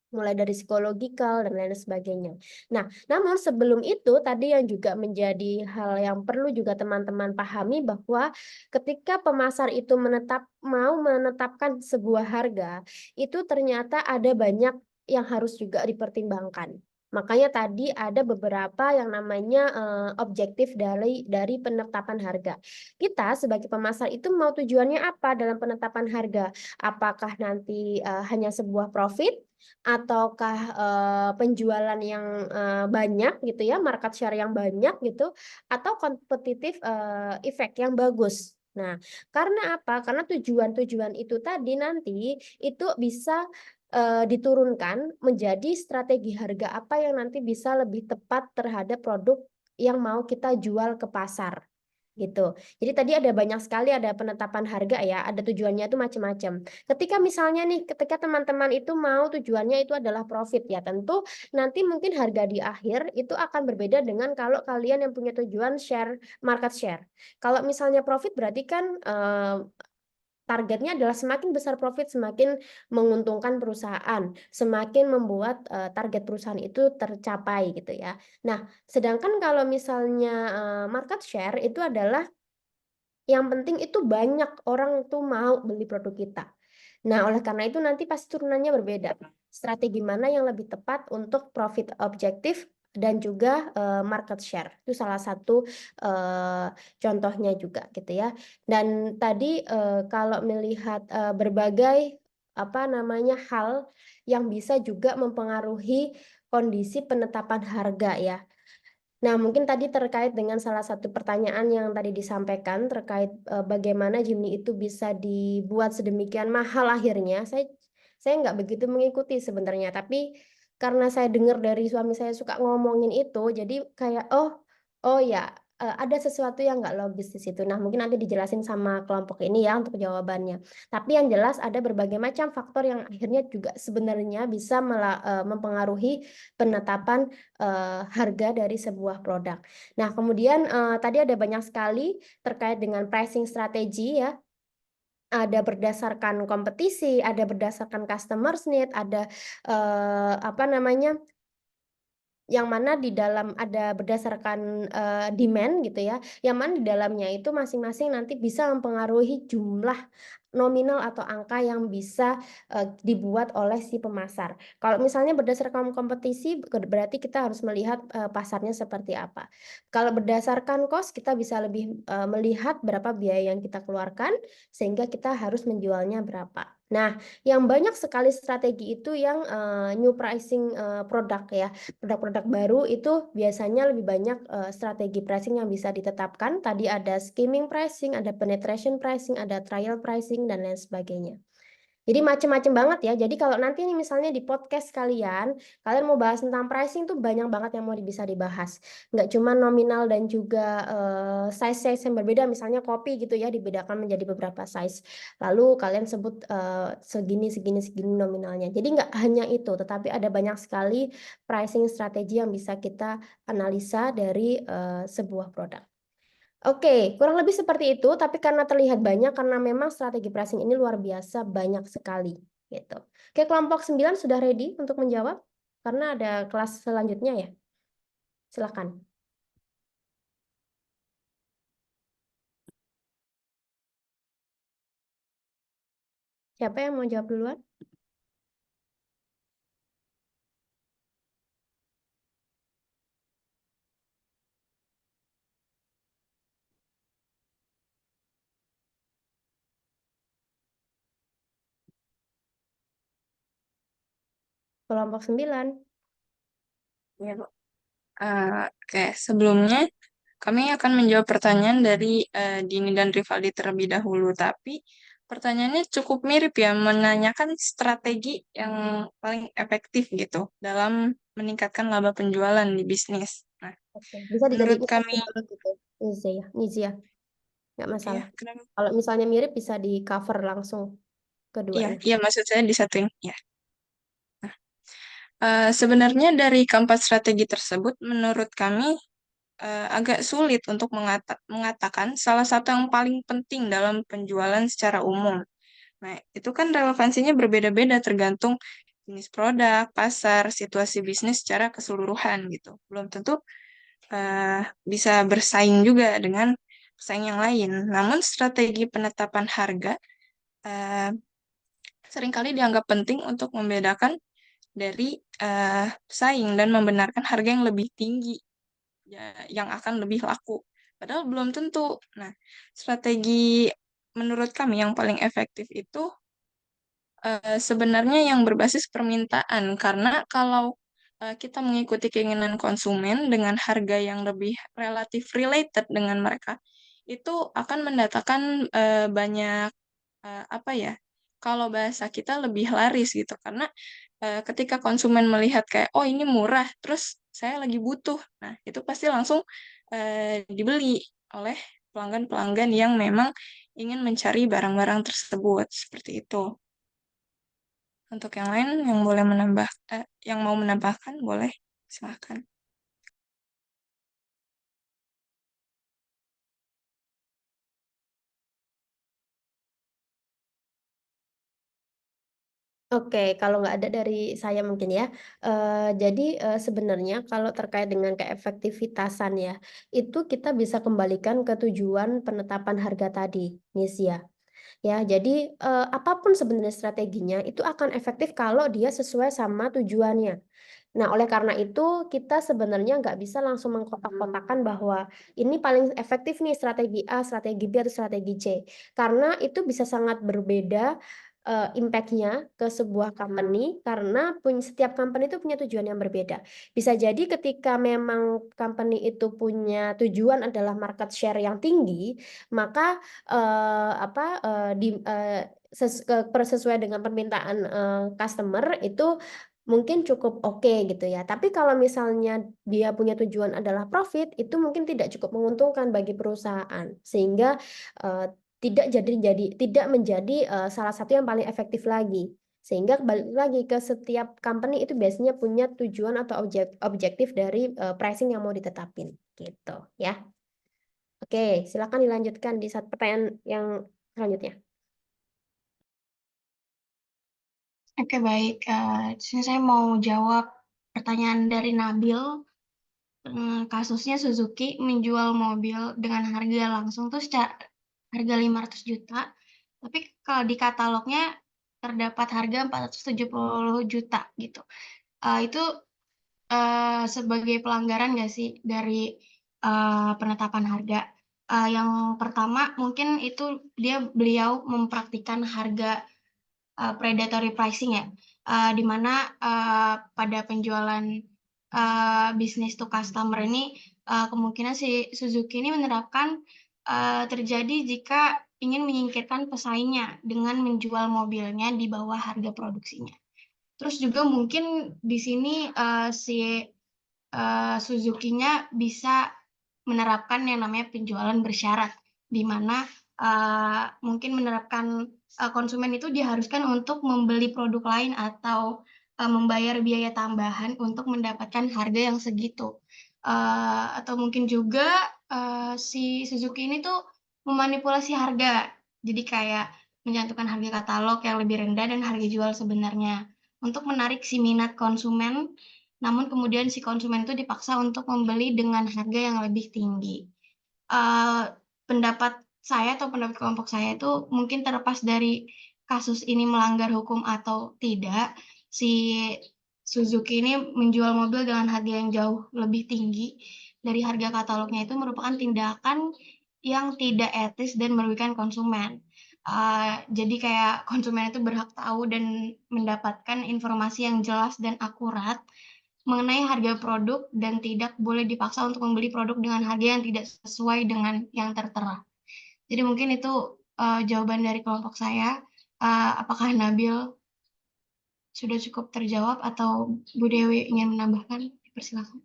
mulai dari psikologikal dan lain sebagainya. Nah, namun sebelum itu tadi yang juga menjadi hal yang perlu juga teman-teman pahami bahwa ketika pemasar itu mau menetapkan sebuah harga, itu ternyata ada banyak yang harus juga dipertimbangkan. Makanya tadi ada beberapa yang namanya objektif dari penetapan harga. Kita sebagai pemasar itu mau tujuannya apa dalam penetapan harga? Apakah nanti hanya sebuah profit, ataukah penjualan yang banyak gitu ya, market share yang banyak gitu, atau kompetitif effect yang bagus. Nah, karena apa? Karena tujuan-tujuan itu tadi nanti itu bisa diturunkan menjadi strategi harga apa yang nanti bisa lebih tepat terhadap produk yang mau kita jual ke pasar. gitu. Jadi tadi ada banyak sekali ada penetapan harga ya, ada tujuannya itu macam-macam. Ketika misalnya nih, ketika teman-teman itu mau tujuannya itu adalah profit ya, tentu nanti mungkin harga di akhir itu akan berbeda dengan kalau kalian yang punya tujuan market share. Kalau misalnya profit berarti kan targetnya adalah semakin besar profit, semakin menguntungkan perusahaan, semakin membuat target perusahaan itu tercapai gitu ya. Nah, sedangkan kalau misalnya market share itu adalah yang penting itu banyak orang tuh mau beli produk kita. Nah, oleh karena itu nanti pasti turunannya berbeda. Strategi mana yang lebih tepat untuk profit objektif dan juga market share. Itu salah satu contohnya juga gitu ya. Dan tadi kalau melihat berbagai apa namanya hal yang bisa juga mempengaruhi kondisi penetapan harga ya. Nah, mungkin tadi terkait dengan salah satu pertanyaan yang tadi disampaikan terkait bagaimana Jimny itu bisa dibuat sedemikian mahal akhirnya. Saya nggak begitu mengikuti sebenarnya, tapi karena saya dengar dari suami saya suka ngomongin itu, jadi kayak oh ya ada sesuatu yang nggak logis di situ. Nah, mungkin nanti dijelasin sama kelompok ini ya untuk jawabannya. Tapi yang jelas ada berbagai macam faktor yang akhirnya juga sebenarnya bisa mempengaruhi penetapan harga dari sebuah produk. Nah, kemudian tadi ada banyak sekali terkait dengan pricing strategi ya. Ada berdasarkan kompetisi, ada berdasarkan customers need, ada apa namanya? Yang mana di dalam ada berdasarkan demand gitu ya, yang mana di dalamnya itu masing-masing nanti bisa mempengaruhi jumlah nominal atau angka yang bisa dibuat oleh si pemasar. Kalau misalnya berdasarkan kompetisi berarti kita harus melihat pasarnya seperti apa. Kalau berdasarkan cost kita bisa lebih melihat berapa biaya yang kita keluarkan sehingga kita harus menjualnya berapa. Nah, yang banyak sekali strategi itu yang new pricing produk ya. Produk-produk baru itu biasanya lebih banyak strategi pricing yang bisa ditetapkan. Tadi ada skimming pricing, ada penetration pricing, ada trial pricing, dan lain sebagainya. Jadi macam-macam banget ya. Jadi kalau nanti nih misalnya di podcast kalian mau bahas tentang pricing tuh banyak banget yang mau bisa dibahas. Nggak cuma nominal dan juga size-size yang berbeda. Misalnya kopi gitu ya dibedakan menjadi beberapa size. Lalu kalian sebut segini nominalnya. Jadi nggak hanya itu, tetapi ada banyak sekali pricing strategi yang bisa kita analisa dari sebuah produk. Oke, kurang lebih seperti itu, tapi karena terlihat banyak, karena memang strategi pricing ini luar biasa banyak sekali, gitu. Oke, kelompok 9 sudah ready untuk menjawab? Karena ada kelas selanjutnya ya. Silakan. Siapa yang mau jawab duluan? Kelompok 9. Ya, Bu. Oke, sebelumnya kami akan menjawab pertanyaan dari Dini dan Rivaldi terlebih dahulu, tapi pertanyaannya cukup mirip ya, menanyakan strategi yang paling efektif gitu dalam meningkatkan laba penjualan di bisnis. Nah, Oke, bisa menurut dijadiin kami, satu gitu. Nizia, nggak masalah. ya, kenapa? Kalau misalnya mirip bisa di cover langsung Iya, keduanya. iya maksud saya disatuin. Ya. Sebenarnya dari keempat strategi tersebut, menurut kami agak sulit untuk mengatakan salah satu yang paling penting dalam penjualan secara umum. Nah, itu kan relevansinya berbeda-beda tergantung jenis produk, pasar, situasi bisnis secara keseluruhan gitu. Belum tentu bisa bersaing juga dengan pesaing yang lain. Namun strategi penetapan harga eh, seringkali dianggap penting untuk membedakan dari pesaing dan membenarkan harga yang lebih tinggi ya, yang akan lebih laku. Padahal belum tentu. Nah, strategi menurut kami yang paling efektif itu sebenarnya yang berbasis permintaan. Karena kalau kita mengikuti keinginan konsumen dengan harga yang lebih relatif related dengan mereka, itu akan mendatangkan banyak apa ya? Kalau bahasa kita lebih laris gitu. Karena ketika konsumen melihat kayak, oh ini murah, terus saya lagi butuh. Nah, itu pasti langsung dibeli oleh pelanggan-pelanggan yang memang ingin mencari barang-barang tersebut, seperti itu. Untuk yang lain yang boleh yang mau menambahkan boleh, silahkan. Oke, kalau nggak ada dari saya mungkin ya. Jadi sebenarnya kalau terkait dengan keefektivitasan ya, itu kita bisa kembalikan ke tujuan penetapan harga tadi, Nisia. Ya, jadi apapun sebenarnya strateginya itu akan efektif kalau dia sesuai sama tujuannya. Nah, oleh karena itu kita sebenarnya nggak bisa langsung mengkotak-kotakan bahwa ini paling efektif nih strategi A, strategi B, atau strategi C. Karena itu bisa sangat berbeda impact-nya ke sebuah company karena setiap company itu punya tujuan yang berbeda. Bisa jadi ketika memang company itu punya tujuan adalah market share yang tinggi, maka sesuai dengan permintaan customer itu mungkin cukup oke gitu ya. Tapi kalau misalnya dia punya tujuan adalah profit, itu mungkin tidak cukup menguntungkan bagi perusahaan, sehingga tidak menjadi salah satu yang paling efektif lagi. Sehingga balik lagi ke setiap company itu biasanya punya tujuan atau objektif dari pricing yang mau ditetapin gitu ya. Oke, silakan dilanjutkan di saat pertanyaan yang selanjutnya. Oke, baik. Di sini saya mau jawab pertanyaan dari Nabil. Kasusnya Suzuki menjual mobil dengan harga langsung tuh harga 500 juta, tapi kalau di katalognya terdapat harga 470 juta gitu. Itu sebagai pelanggaran nggak sih dari penetapan harga? Yang pertama mungkin itu beliau mempraktikkan harga predatory pricing ya, di mana pada penjualan business to customer ini kemungkinan si Suzuki ini menerapkan terjadi jika ingin menyingkirkan pesaingnya dengan menjual mobilnya di bawah harga produksinya. Terus juga mungkin di sini si Suzuki-nya bisa menerapkan yang namanya penjualan bersyarat, di mana mungkin menerapkan konsumen itu diharuskan untuk membeli produk lain atau membayar biaya tambahan untuk mendapatkan harga yang segitu. Atau mungkin juga si Suzuki ini tuh memanipulasi harga, jadi kayak mencantumkan harga katalog yang lebih rendah dan harga jual sebenarnya untuk menarik si minat konsumen, namun kemudian si konsumen itu dipaksa untuk membeli dengan harga yang lebih tinggi. Pendapat saya atau pendapat kelompok saya itu mungkin terlepas dari kasus ini melanggar hukum atau tidak, si Suzuki ini menjual mobil dengan harga yang jauh lebih tinggi dari harga katalognya itu merupakan tindakan yang tidak etis dan merugikan konsumen. Jadi kayak konsumen itu berhak tahu dan mendapatkan informasi yang jelas dan akurat mengenai harga produk dan tidak boleh dipaksa untuk membeli produk dengan harga yang tidak sesuai dengan yang tertera. Jadi mungkin itu jawaban dari kelompok saya. Apakah Nabil sudah cukup terjawab atau Bu Dewi ingin menambahkan? Dipersilakan.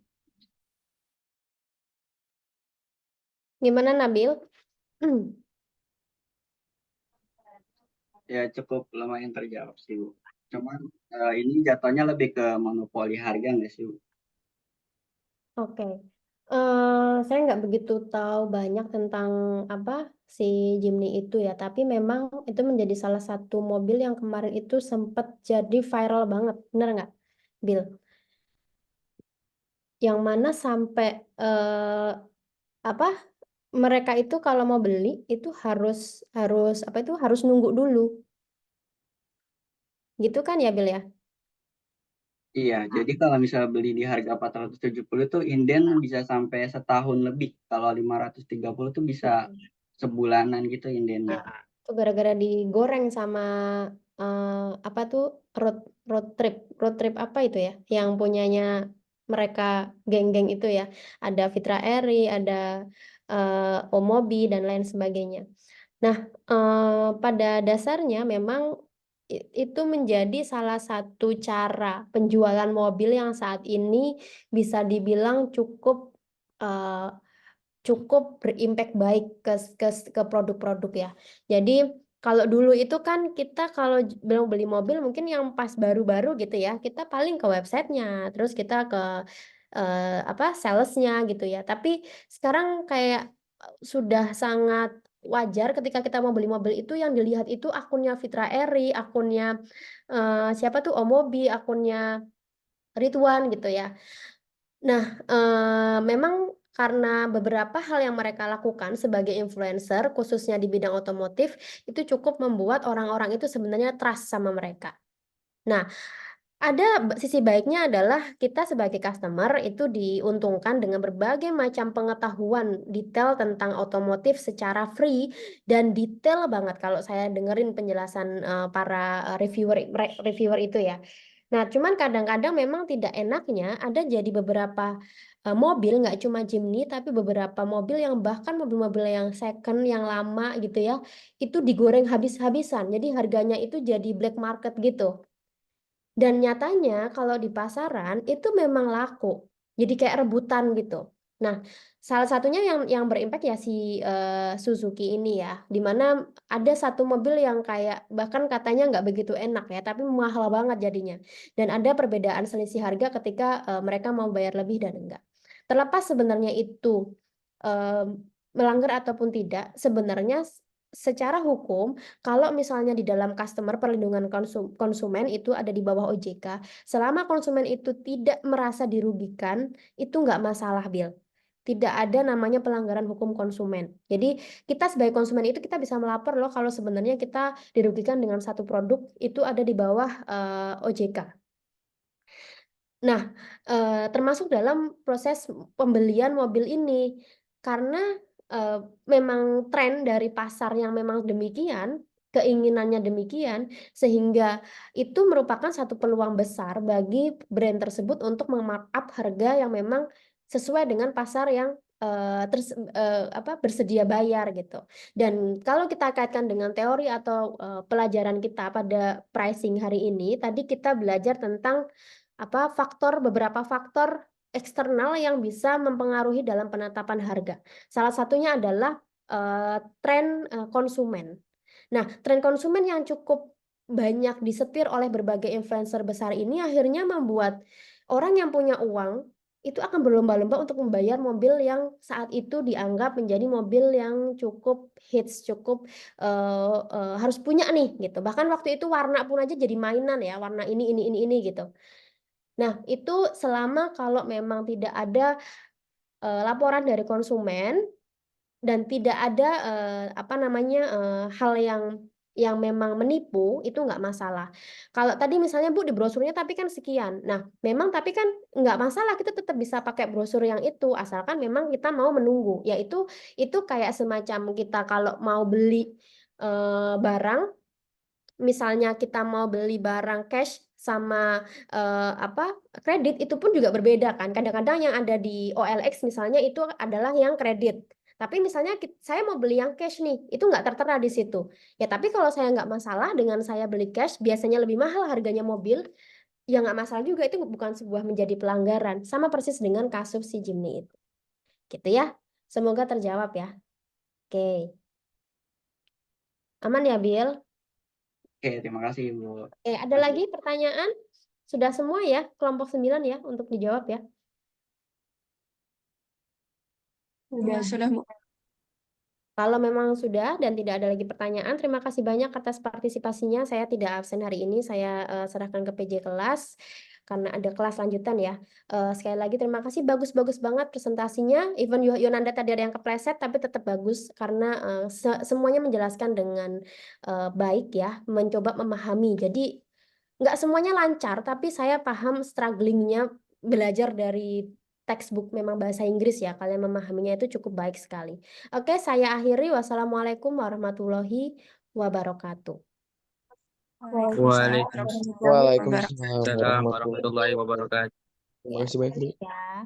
Gimana Nabil? Ya cukup lumayan terjawab sih Bu. Cuman ini jatuhnya lebih ke monopoli harga nggak sih Bu? Oke. Saya nggak begitu tahu banyak tentang apa si Jimny itu ya, tapi memang itu menjadi salah satu mobil yang kemarin itu sempat jadi viral banget, bener nggak, Bill? Yang mana sampai apa mereka itu kalau mau beli itu harus harus apa itu harus nunggu dulu, gitu kan ya, Bill ya? Iya, jadi kalau misalnya beli di harga 470 tuh inden bisa sampai setahun lebih. Kalau 530 tuh bisa sebulanan gitu indennya. Itu gara-gara digoreng sama apa tuh road road trip apa itu ya yang punyanya mereka geng-geng itu ya, ada Fitra Eri, ada Omobi dan lain sebagainya. Nah, pada dasarnya memang itu menjadi salah satu cara penjualan mobil yang saat ini bisa dibilang cukup cukup berimpact baik ke produk-produk ya. Jadi kalau dulu itu kan kita kalau belum beli mobil mungkin yang pas baru-baru gitu ya, kita paling ke websitenya, terus kita ke salesnya gitu ya. Tapi sekarang kayak sudah sangat wajar ketika kita mau beli mobil itu yang dilihat itu akunnya Fitra Eri, akunnya siapa tuh Omobi, akunnya Ridwan gitu ya. Nah, memang karena beberapa hal yang mereka lakukan sebagai influencer, khususnya di bidang otomotif, itu cukup membuat orang-orang itu sebenarnya trust sama mereka. Nah, ada sisi baiknya adalah kita sebagai customer itu diuntungkan dengan berbagai macam pengetahuan detail tentang otomotif secara free dan detail banget kalau saya dengerin penjelasan para reviewer itu ya. Nah, cuman kadang-kadang memang tidak enaknya ada jadi beberapa mobil, nggak cuma Jimny, tapi beberapa mobil yang bahkan mobil-mobil yang second, yang lama gitu ya, itu digoreng habis-habisan. Jadi harganya itu jadi black market gitu. Dan nyatanya kalau di pasaran itu memang laku. Jadi kayak rebutan gitu. Nah, salah satunya yang berimpact ya si Suzuki ini ya. Dimana ada satu mobil yang kayak bahkan katanya nggak begitu enak ya, tapi mahal banget jadinya. Dan ada perbedaan selisih harga ketika mereka mau bayar lebih dan enggak. Terlepas sebenarnya itu melanggar ataupun tidak, sebenarnya secara hukum kalau misalnya di dalam customer perlindungan konsumen itu ada di bawah OJK, selama konsumen itu tidak merasa dirugikan, itu nggak masalah, Bill. Tidak ada namanya pelanggaran hukum konsumen. Jadi kita sebagai konsumen itu kita bisa melapor loh kalau sebenarnya kita dirugikan dengan satu produk itu ada di bawah OJK. Nah, termasuk dalam proses pembelian mobil ini. Karena memang tren dari pasar yang memang demikian, keinginannya demikian, sehingga itu merupakan satu peluang besar bagi brand tersebut untuk memarkup harga yang memang sesuai dengan pasar yang bersedia bayar gitu. Dan kalau kita kaitkan dengan teori atau pelajaran kita pada pricing hari ini, tadi kita belajar tentang beberapa faktor eksternal yang bisa mempengaruhi dalam penetapan harga. Salah satunya adalah tren konsumen. Nah, tren konsumen yang cukup banyak disetir oleh berbagai influencer besar ini akhirnya membuat orang yang punya uang itu akan berlomba-lomba untuk membayar mobil yang saat itu dianggap menjadi mobil yang cukup hits, cukup harus punya nih gitu. Bahkan waktu itu warna pun aja jadi mainan ya, warna ini gitu. Nah, itu selama kalau memang tidak ada laporan dari konsumen dan tidak ada hal yang memang menipu, itu nggak masalah. Kalau tadi misalnya Bu di brosurnya tapi kan sekian. Nah, memang tapi kan nggak masalah, kita tetap bisa pakai brosur yang itu asalkan memang kita mau menunggu. Yaitu itu kayak semacam kita kalau mau beli barang, misalnya kita mau beli barang cash sama kredit itu pun juga berbeda kan. Kadang-kadang yang ada di OLX misalnya itu adalah yang kredit. Tapi misalnya saya mau beli yang cash nih, itu nggak tertera di situ. Ya tapi kalau saya nggak masalah dengan saya beli cash, biasanya lebih mahal harganya mobil, ya nggak masalah juga, itu bukan sebuah menjadi pelanggaran. Sama persis dengan kasus si Jimny itu. Gitu ya. Semoga terjawab ya. Oke. Aman ya, Bill? Oke, terima kasih Bu. Ada lagi pertanyaan? Sudah semua ya, kelompok 9 ya, untuk dijawab ya. Sudah, Bu. Kalau memang sudah dan tidak ada lagi pertanyaan, terima kasih banyak atas partisipasinya. Saya tidak absen hari ini, saya serahkan ke PJ kelas karena ada kelas lanjutan ya. Sekali lagi terima kasih, bagus-bagus banget presentasinya. Even Yonanda tadi ada yang kepleset, tapi tetap bagus karena semuanya menjelaskan dengan baik ya, mencoba memahami. Jadi nggak semuanya lancar, tapi saya paham strugglingnya belajar dari textbook memang bahasa Inggris ya. Kalian memahaminya itu cukup baik sekali. Oke, saya akhiri. Wassalamualaikum warahmatullahi wabarakatuh. Waalaikumsalam Waalaikumsalam warahmatullahi wabarakatuh. Terima kasih banyak, Bu. Ya.